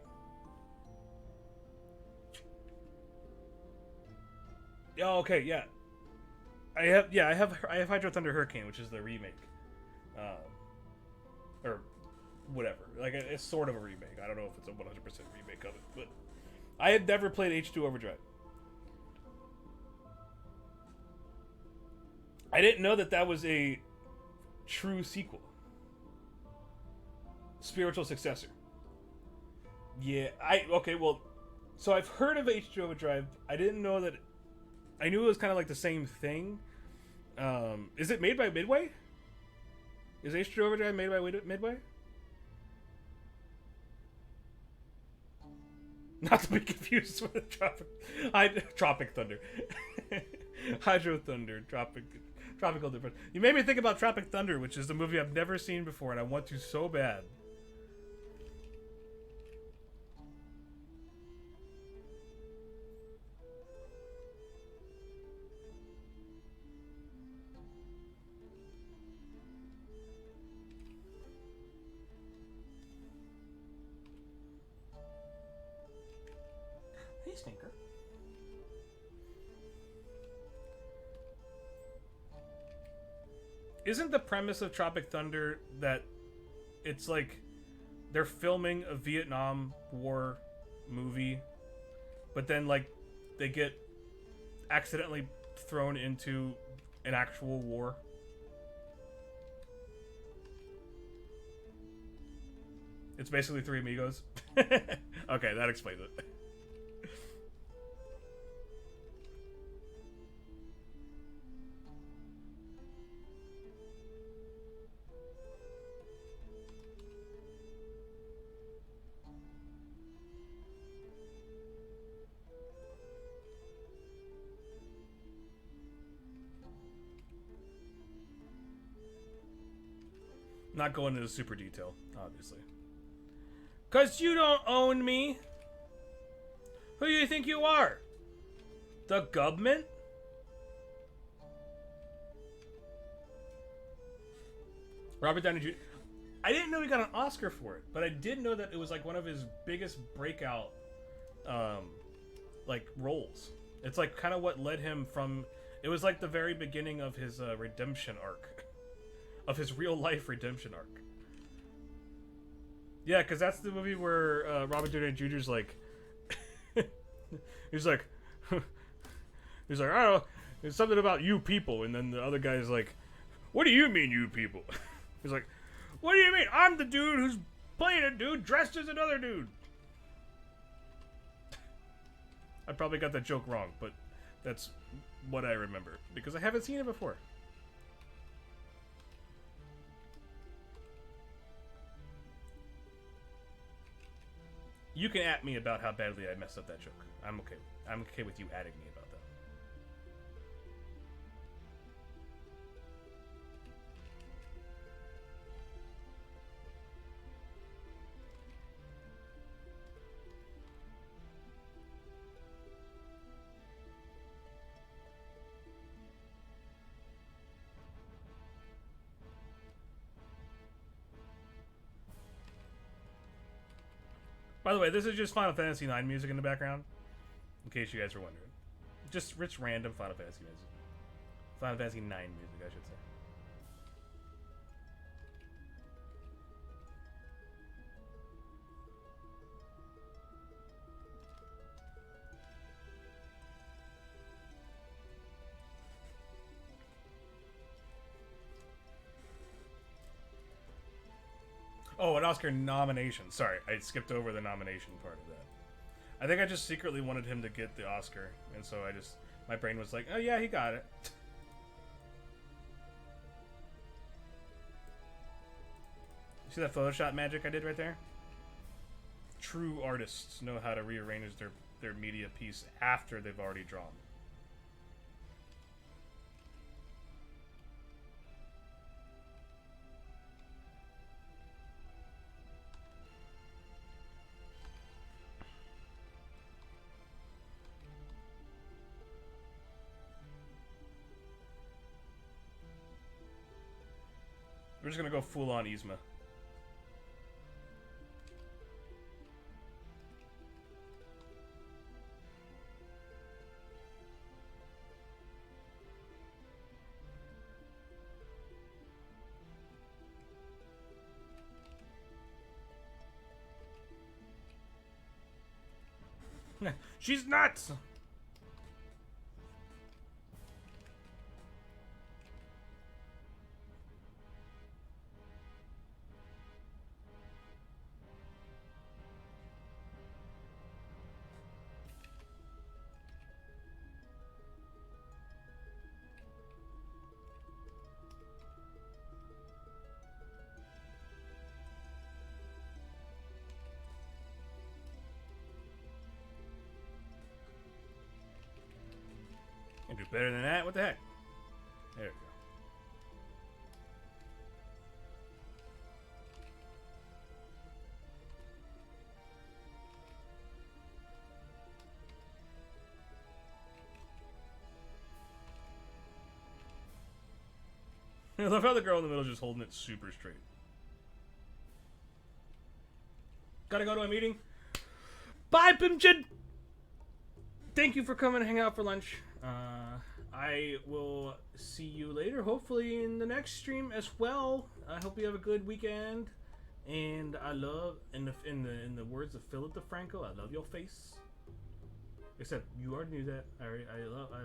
Oh, okay, yeah. I have Hydro Thunder Hurricane, which is the remake, or whatever. Like it's sort of a remake. I don't know if it's a 100% remake of it, but I had never played H2 Overdrive. I didn't know that was a true sequel, spiritual successor. Yeah, okay. Well, so I've heard of H2 Overdrive. I didn't know that. I knew it was kind of like the same thing. Is it made by Midway? Is H2 Overdrive made by Midway? Not to be confused with Tropic Thunder. Hydro Thunder, Tropical Difference. You made me think about Tropic Thunder, which is a movie I've never seen before, and I want to so bad. Hey, Stinker. Isn't the premise of Tropic Thunder that it's like they're filming a Vietnam War movie, but then like they get accidentally thrown into an actual war? It's basically Three Amigos. Okay, that explains it. Not going into super detail, obviously. 'Cause you don't own me. Who do you think you are? The government? Robert Downey Jr. I didn't know he got an Oscar for it, but I did know that it was like one of his biggest breakout like roles. It's like kind of what led him from. It was like the very beginning of his redemption arc, of his real life redemption arc. Yeah, because that's the movie where Robert Downey Jr.'s like, he's like, I don't know, there's something about you people, and then the other guy's like, what do you mean you people? He's like, what do you mean? I'm the dude who's playing a dude dressed as another dude. I probably got that joke wrong, but that's what I remember because I haven't seen it before. You can at me about how badly I messed up that joke. I'm okay. I'm okay with you adding me about that. By the way, this is just Final Fantasy IX music in the background, in case you guys were wondering. Just rich random Final Fantasy music. Final Fantasy IX music, I should say. Oh, an Oscar nomination. Sorry, I skipped over the nomination part of that. I think I just secretly wanted him to get the Oscar, and so my brain was like, oh yeah, he got it. See that Photoshop magic I did right there? True artists know how to rearrange their media piece after they've already drawn. We're just gonna go full on Yzma. She's nuts! Can do better than that. What the heck? There we go. I love how the girl in the middle is just holding it super straight. Gotta go to a meeting. Bye, Bimjin! Thank you for coming to hang out for lunch. I will see you later, hopefully in the next stream as well. I hope you have a good weekend. And I love, in the words of Philip DeFranco, I love your face. Except you already knew that. I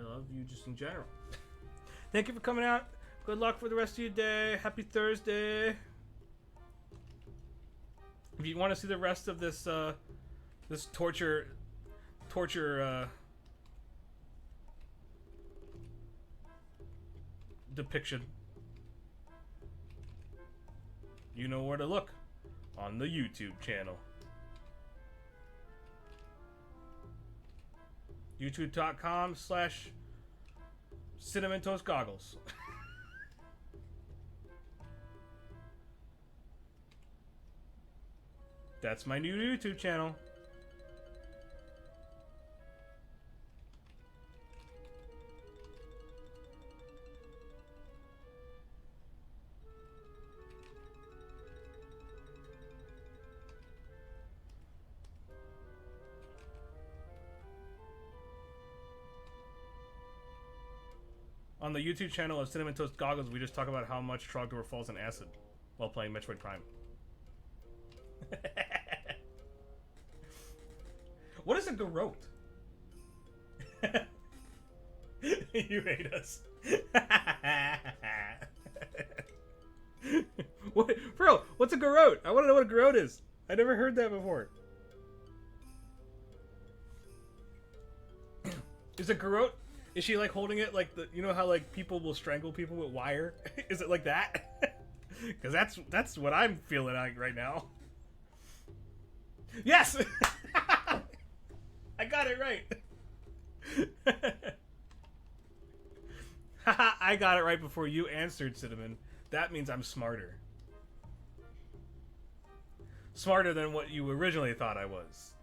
love you just in general. Thank you for coming out. Good luck for the rest of your day. Happy Thursday. If you want to see the rest of this this torture depiction, you know where to look on the YouTube channel. youtube.com/Cinnamon Toast Goggles. That's my new YouTube channel. On the YouTube channel of Cinnamon Toast Goggles, we just talk about how much Trogdor falls in acid while playing Metroid Prime. What is a garrote? You hate us. What, bro? What's a garrote? I want to know what a garrote is. I never heard that before. Is a garrote? Is she like holding it like the? You know how like people will strangle people with wire? Is it like that? Because that's what I'm feeling like right now. Yes! I got it right. I got it right before you answered, Cinnamon. That means I'm smarter. Smarter than what you originally thought I was.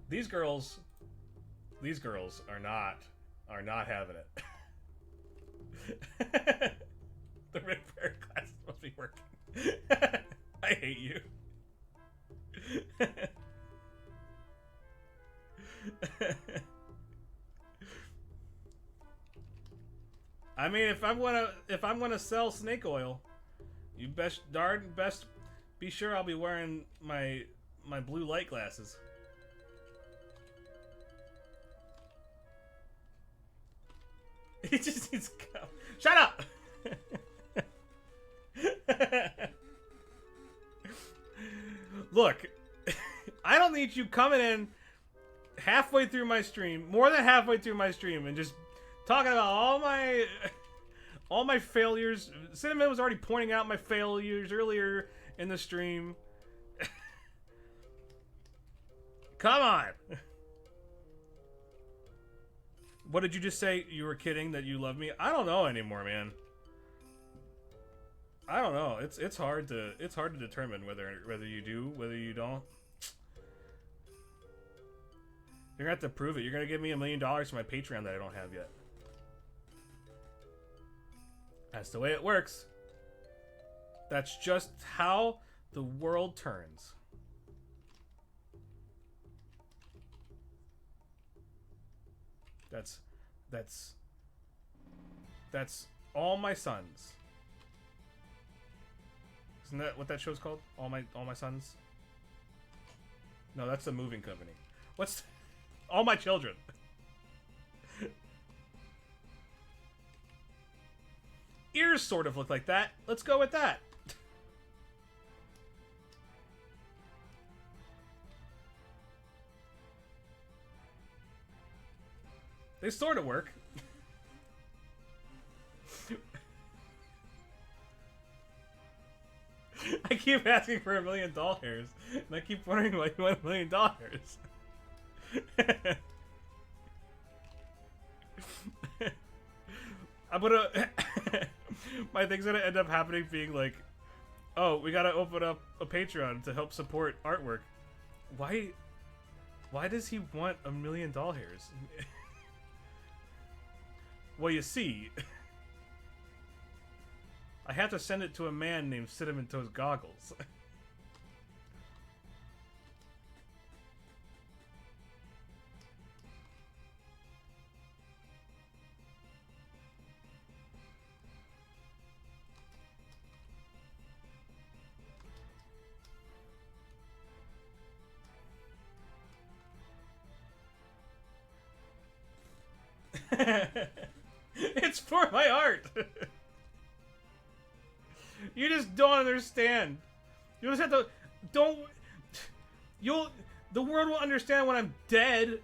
These girls are not having it. The red prayer class must be working. I hate you. I mean, if I'm gonna sell snake oil, you best be sure I'll be wearing my blue light glasses. He just needs to go. Shut up! Look, I don't need you coming in halfway through my stream, more than halfway through my stream, and just talking about all my failures. Cinnamon was already pointing out my failures earlier in the stream. Come on! What did you just say? You were kidding that you love me? I don't know anymore, man. I don't know. It's hard to determine whether you do, whether you don't. You're gonna have to prove it. You're gonna give me $1 million for my Patreon that I don't have yet. That's the way it works. That's just how the world turns. That's All My Sons. Isn't that what that show's called? All My Sons? No, that's the moving company. What's All My Children? Ears sort of look like that. Let's go with that. They sort of work. I keep asking for $1 million, and I keep wondering why you want $1 million. I'm gonna... My thing's gonna end up happening being like, oh, we gotta open up a Patreon to help support artwork. Why does he want $1 million? Well, you see, I have to send it to a man named Cinnamon Toast Goggles. It's for my art. You just don't understand. You just have to the world will understand when I'm dead.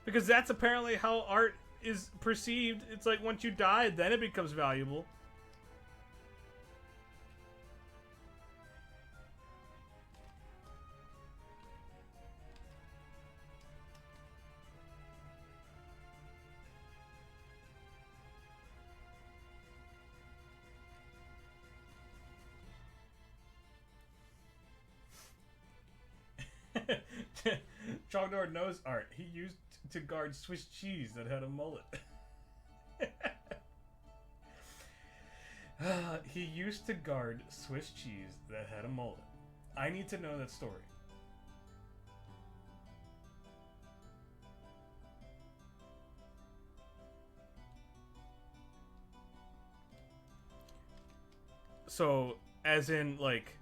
Because that's apparently how art is perceived. It's like once you die, then it becomes valuable. Trogdor knows art. He used to guard Swiss cheese that had a mullet. He used to guard Swiss cheese that had a mullet. I need to know that story. So, as in like...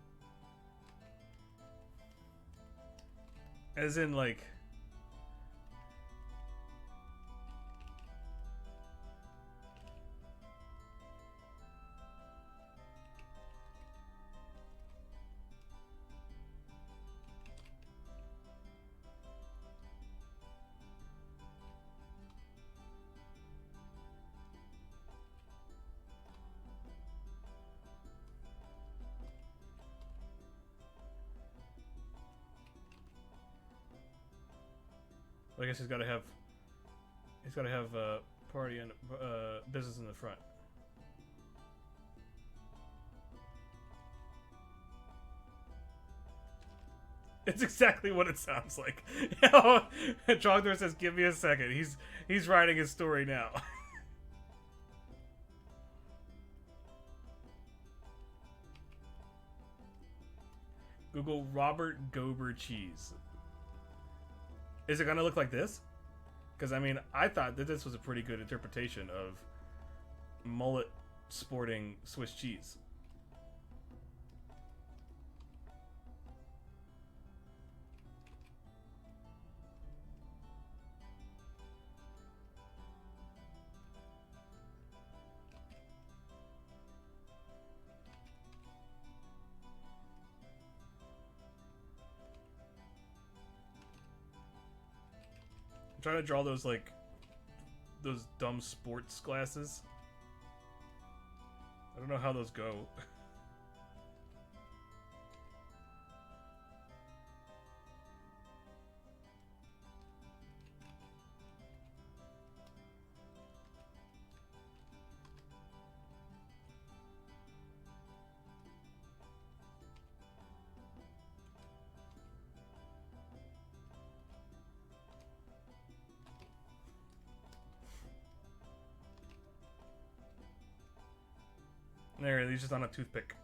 I guess he's got to have party and business in the front. It's exactly what it sounds like. Trogdor says, "Give me a second." He's writing his story now. Google Robert Gober cheese. Is it gonna look like this? Because I mean, I thought that this was a pretty good interpretation of mullet sporting Swiss cheese. I'm trying to draw those, like, those dumb sports glasses. I don't know how those go. There, he's just on a toothpick.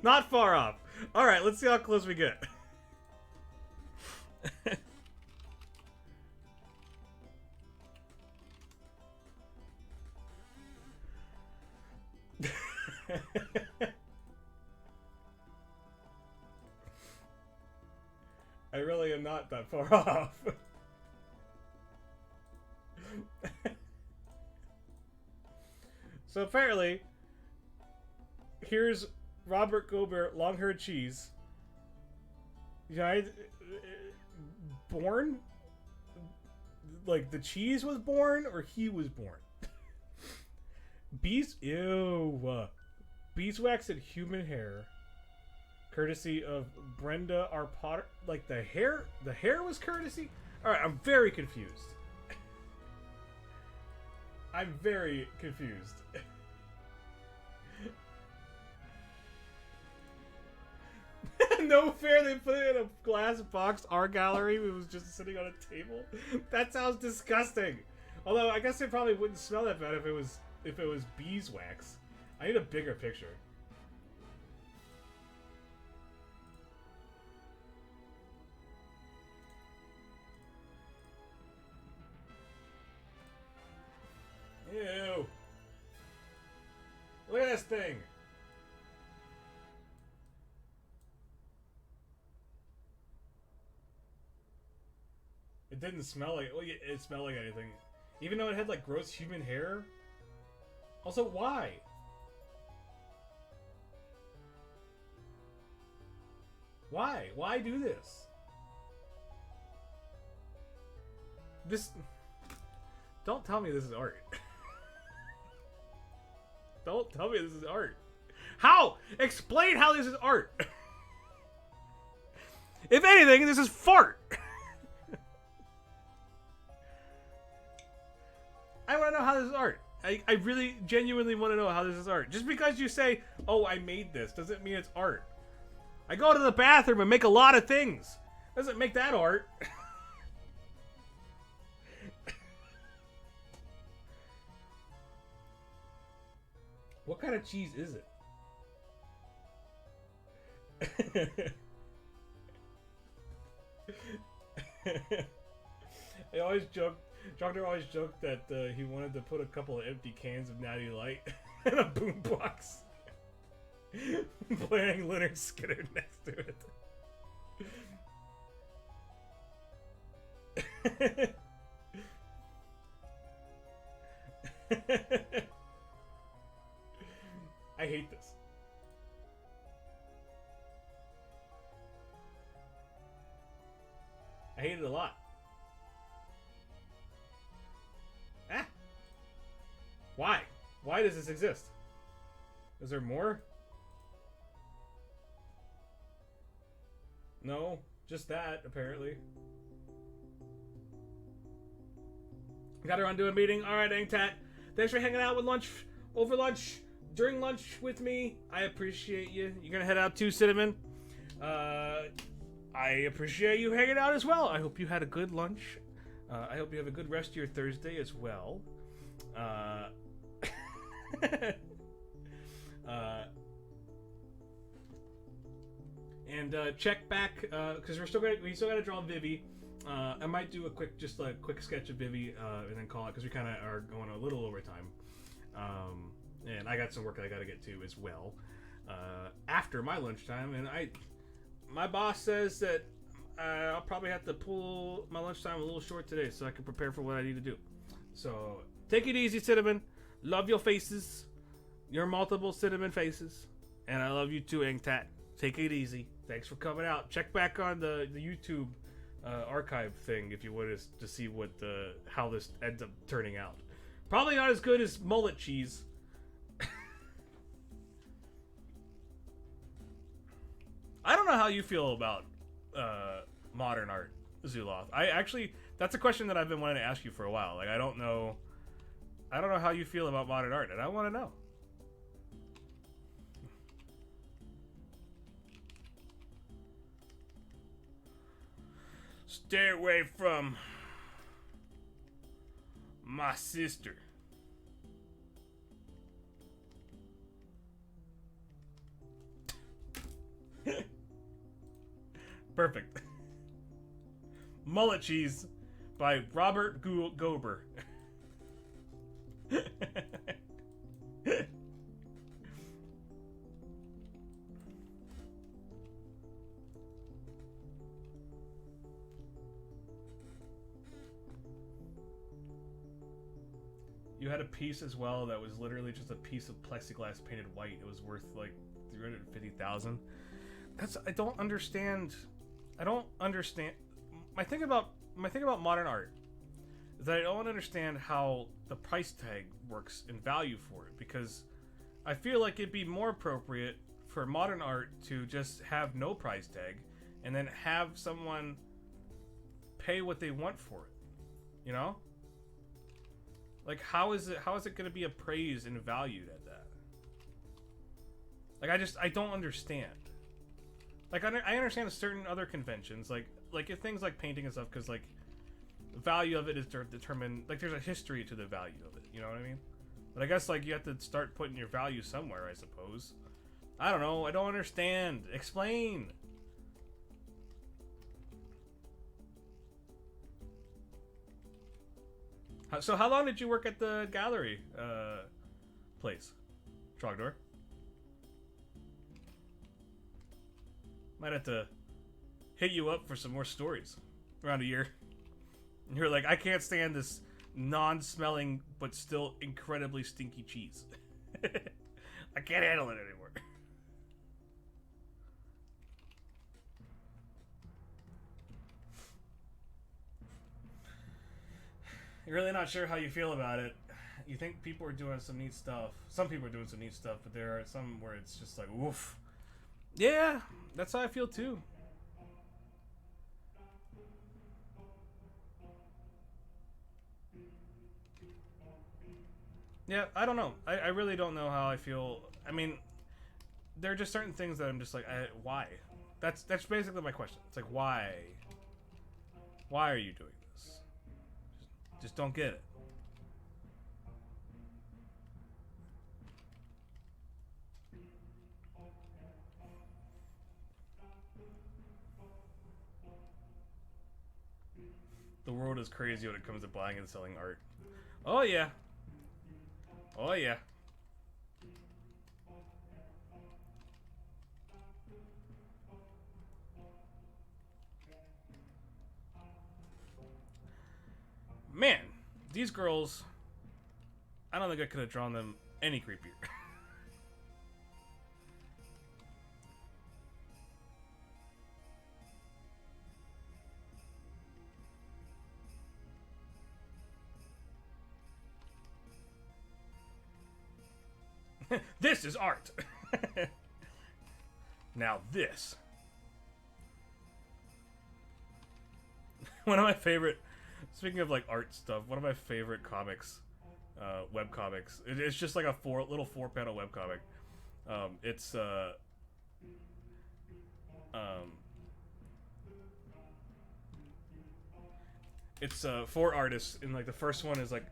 Not far off. All right, let's see how close we get. I really am not that far off. So apparently, here's Robert Gobert, long-haired cheese. Born? Like the cheese was born, or he was born? Beeswax and human hair, courtesy of Brenda R. Potter. Like the hair was courtesy. All right, I'm very confused. I'm very confused. No fair, they put it in a glass box art gallery. It was just sitting on a table. That sounds disgusting. Although I guess it probably wouldn't smell that bad if it was beeswax. I need a bigger picture. Ew. Look at this thing. It didn't smell like... Well, it smelled like anything. Even though it had, like, gross human hair. Also, why? Why? Why do this? Don't tell me this is art. Don't tell me this is art. How? Explain how this is art. If anything, this is fart. I want to know how this is art. I really genuinely want to know how this is art. Just because you say, oh, I made this, doesn't mean it's art. I go to the bathroom and make a lot of things. Doesn't make that art. What kind of cheese is it? I always joke. Doctor always joked that he wanted to put a couple of empty cans of Natty Light in a boombox, playing Leonard Skinner next to it. I hate this. I hate it a lot. Ah! Why? Why does this exist? Is there more? No, just that, apparently. Got her on to a meeting. Alright, Angtat. Thanks for hanging out with lunch, over lunch, during lunch with me. I appreciate you. You're gonna head out too, Cinnamon? I appreciate you hanging out as well. I hope you had a good lunch. I hope you have a good rest of your Thursday as well. And check back because we still gotta draw Vivi. I might do a quick sketch of Vivi and then call it because we kind of are going a little over time. And I got some work that I got to get to as well after my lunchtime. And my boss says that I'll probably have to pull my lunchtime a little short today so I can prepare for what I need to do. So take it easy, Cinnamon. Love your faces, your multiple Cinnamon faces, and I love you too, Angtat. Take it easy. Thanks for coming out. Check back on the YouTube archive thing if you want to see what how this ends up turning out. Probably not as good as mullet cheese. I don't know how you feel about modern art, Zuloth. That's a question that I've been wanting to ask you for a while. Like I don't know how you feel about modern art, and I want to know. Stay away from my sister. Perfect. Mullet Cheese by Robert Gober. You had a piece as well that was literally just a piece of plexiglass painted white. It was worth like 350,000. I don't understand. I don't understand. My thing about modern art is that I don't understand how the price tag works in value for it, because I feel like it'd be more appropriate for modern art to just have no price tag and then have someone pay what they want for it. You know? Like, how is it going to be appraised and valued at that? Like, I don't understand. Like, I understand certain other conventions, like if things like painting and stuff, because like the value of it is determined. Like, there's a history to the value of it. You know what I mean? But I guess like you have to start putting your value somewhere, I suppose. I don't know. I don't understand. Explain. So how long did you work at the gallery place, Trogdor? Might have to hit you up for some more stories. Around a year. And you're like, I can't stand this non-smelling but still incredibly stinky cheese. I can't handle it anymore. You're really not sure how you feel about it. You think people are doing some neat stuff. Some people are doing some neat stuff, but there are some where it's just like, woof. Yeah, that's how I feel too. Yeah, I don't know. I really don't know how I feel. I mean, there are just certain things that I'm just like, why? That's basically my question. It's like, why? Why are you doing this? Just don't get it. The world is crazy when it comes to buying and selling art. Oh yeah. Oh yeah. Man, these girls, I don't think I could have drawn them any creepier. This is art. Now this. One of my favorite, speaking of like art stuff, one of my favorite comics, web comics. It's just like a little 4-panel web comic. It's 4 artists, and like the first one is like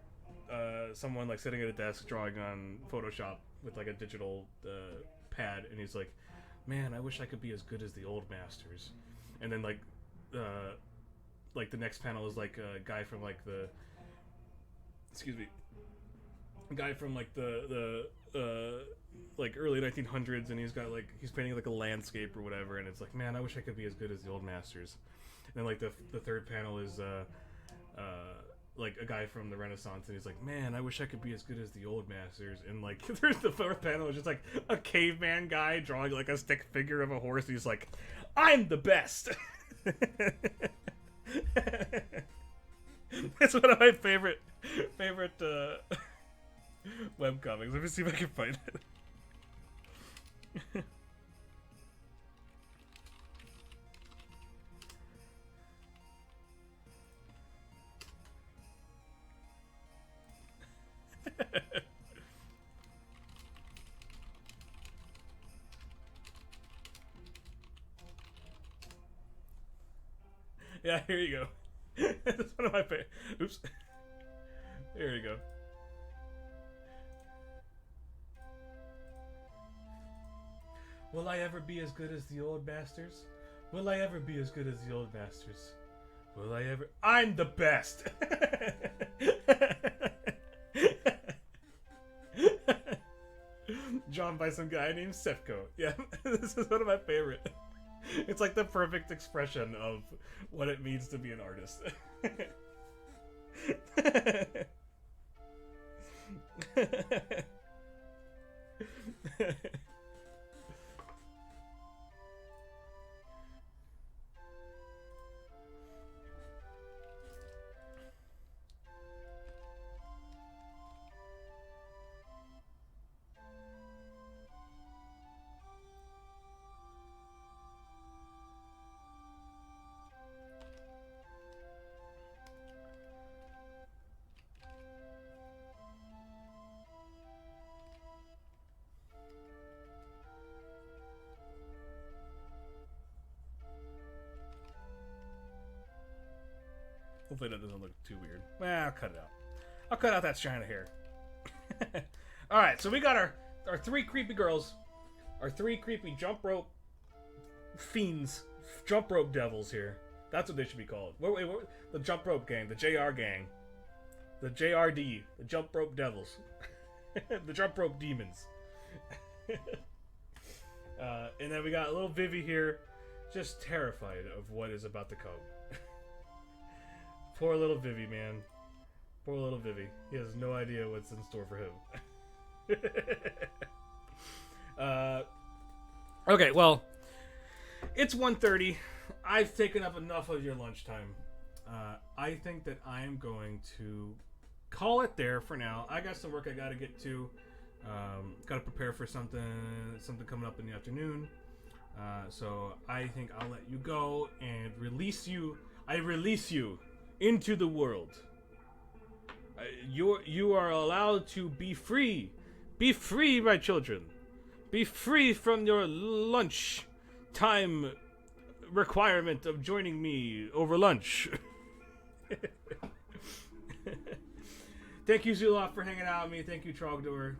someone like sitting at a desk drawing on Photoshop with like a digital pad, and he's like, man, I wish I could be as good as the old masters. And then like the next panel is like a guy from like the guy from like the like early 1900s, and he's painting like a landscape or whatever, and it's like, man, I wish I could be as good as the old masters. And then like the third panel is like a guy from the Renaissance, and he's like, man, I wish I could be as good as the old masters. And like there's the fourth panel is just like a caveman guy drawing like a stick figure of a horse, and he's like, I'm the best. It's one of my favorite web comics. Let me see if I can find it. Yeah, here you go. That's one of my favorite. Oops. Here you go. Will I ever be as good as the old masters? Will I ever be as good as the old masters? Will I ever? I'm the best! Drawn by some guy named Sefko. Yeah, this is one of my favorite. It's like the perfect expression of what it means to be an artist. Hopefully that doesn't look too weird. Well, I'll cut it out. I'll cut out that strand of hair. Alright, so we got our three creepy girls. Our three creepy jump rope fiends. Jump rope devils here. That's what they should be called. Wait, the jump rope gang. The JR gang. The JRD. The jump rope devils. The jump rope demons. And then we got little Vivi here. Just terrified of what is about to come. Poor little Vivi, man. Poor little Vivi. He has no idea what's in store for him. Okay, well, it's 1:30. I've taken up enough of your lunchtime. I think that I am going to call it there for now. I got some work I got to get to. Got to prepare for something coming up in the afternoon. So I think I'll let you go and release you. I release you into the world. You are allowed to be free. Be free, my children. Be free from your lunch time requirement of joining me over lunch. Thank you, Zulov, for hanging out with me. Thank you, Trogdor.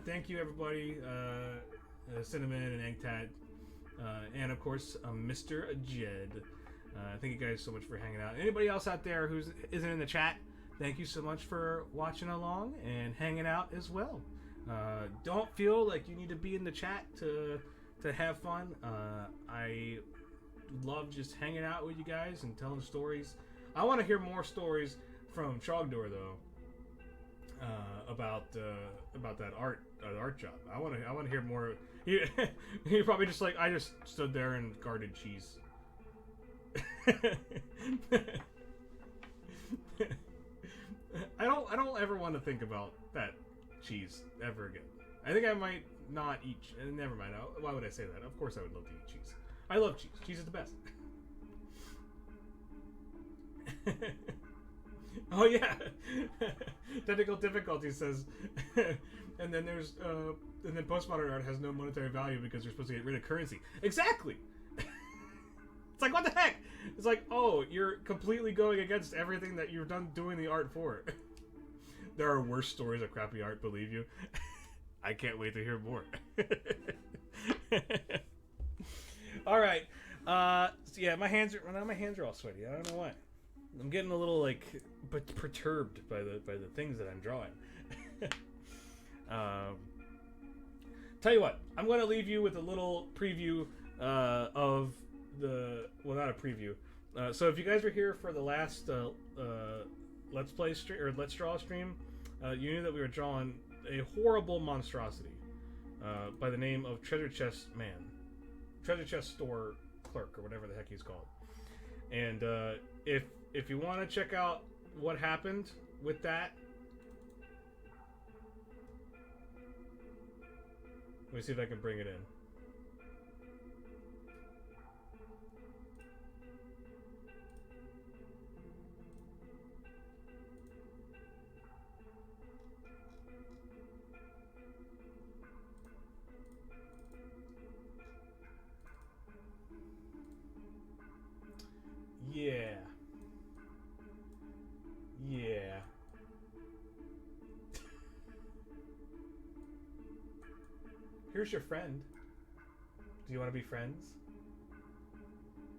Thank you, everybody. Cinnamon and Eggtad. And, of course, Mr. Jed. Thank you guys so much for hanging out. Anybody else out there who isn't in the chat, thank you so much for watching along and hanging out as well. Don't feel like you need to be in the chat to have fun. I love just hanging out with you guys and telling stories. I want to hear more stories from Trogdor though, about that art job. I want to hear more. You're probably just like, I just stood there and guarded cheese. I don't ever want to think about that cheese ever again. I think I might not eat. Never mind. Why would I say that? Of course I would love to eat cheese. I love cheese. Cheese is the best. Oh yeah. Technical difficulty says, and then there's and then postmodern art has no monetary value because you're supposed to get rid of currency. Exactly. It's like, what the heck? It's like, oh, you're completely going against everything that you've done doing the art for. There are worse stories of crappy art, believe you. I can't wait to hear more. All right. So yeah, my hands are all sweaty. I don't know why. I'm getting a little like perturbed by the things that I'm drawing. Tell you what, I'm going to leave you with a little preview of not a preview. So if you guys were here for the last Let's Play stream or Let's Draw stream, you knew that we were drawing a horrible monstrosity by the name of Treasure Chest Man, Treasure Chest Store Clerk, or whatever the heck he's called. And if you want to check out what happened with that, let me see if I can bring it in. Yeah. Here's your friend. Do you want to be friends?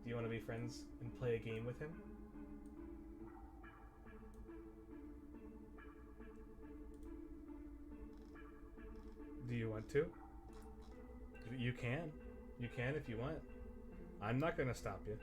Do you want to be friends and play a game with him? Do you want to? You can. You can if you want. I'm not gonna stop you.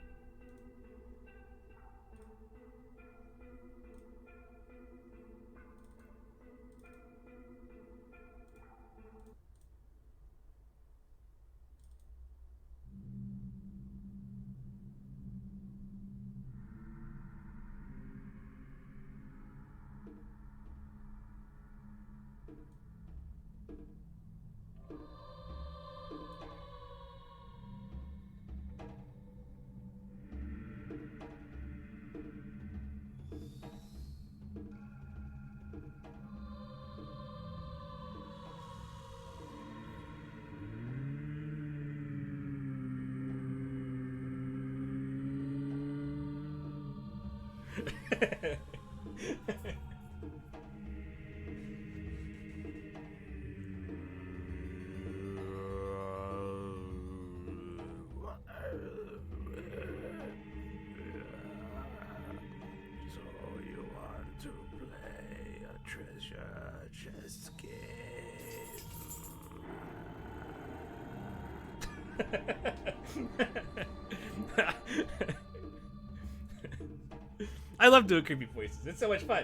I love doing creepy voices. It's so much fun.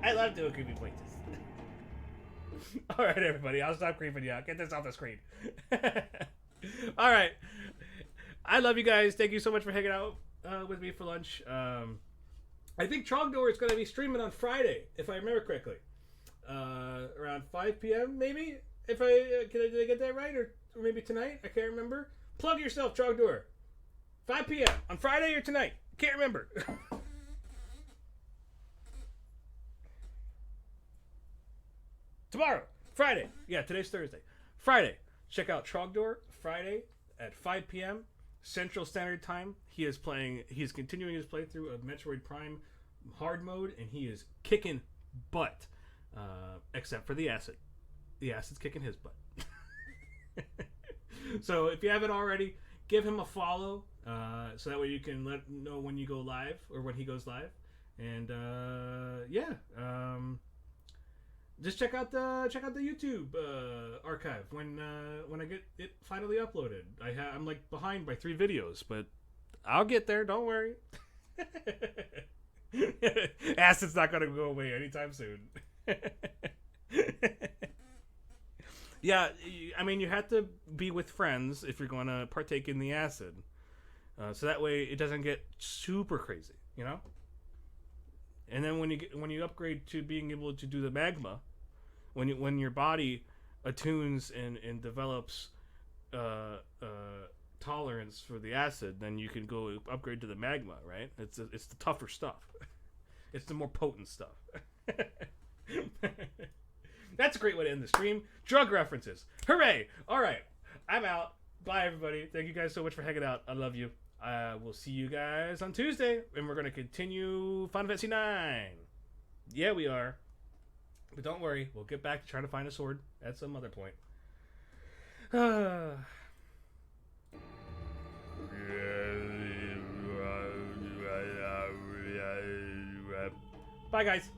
I love doing creepy voices. All right, everybody. I'll stop creeping you out. Get this off the screen. All right. I love you guys. Thank you so much for hanging out with me for lunch. I think Trogdor is going to be streaming on Friday, if I remember correctly. Around 5 p.m. maybe? If did I get that right? Or maybe tonight? I can't remember. Plug yourself, Trogdor. 5 p.m. on Friday or tonight? Can't remember. Tomorrow, Friday. Yeah, today's Thursday. Friday. Check out Trogdor Friday at 5 p.m. Central Standard Time. He is continuing his playthrough of Metroid Prime hard mode, and he is kicking butt. Except for the acid. The acid's kicking his butt. So if you haven't already, give him a follow, so that way you can let him know when you go live or when he goes live. And just check out the YouTube archive when I get it finally uploaded. I'm like behind by 3 videos, but I'll get there. Don't worry. Acid's not gonna go away anytime soon. Yeah, I mean, you have to be with friends if you're going to partake in the acid, so that way it doesn't get super crazy, you know. And then when you upgrade to being able to do the magma, when your body attunes and develops tolerance for the acid, then you can go upgrade to the magma, right? It's the tougher stuff. It's the more potent stuff. That's a great way to end the stream. Drug references. Hooray! All right. I'm out. Bye, everybody. Thank you guys so much for hanging out. I love you. We'll see you guys on Tuesday, and we're going to continue Final Fantasy 9. Yeah, we are. But don't worry. We'll get back to trying to find a sword at some other point. Bye, guys.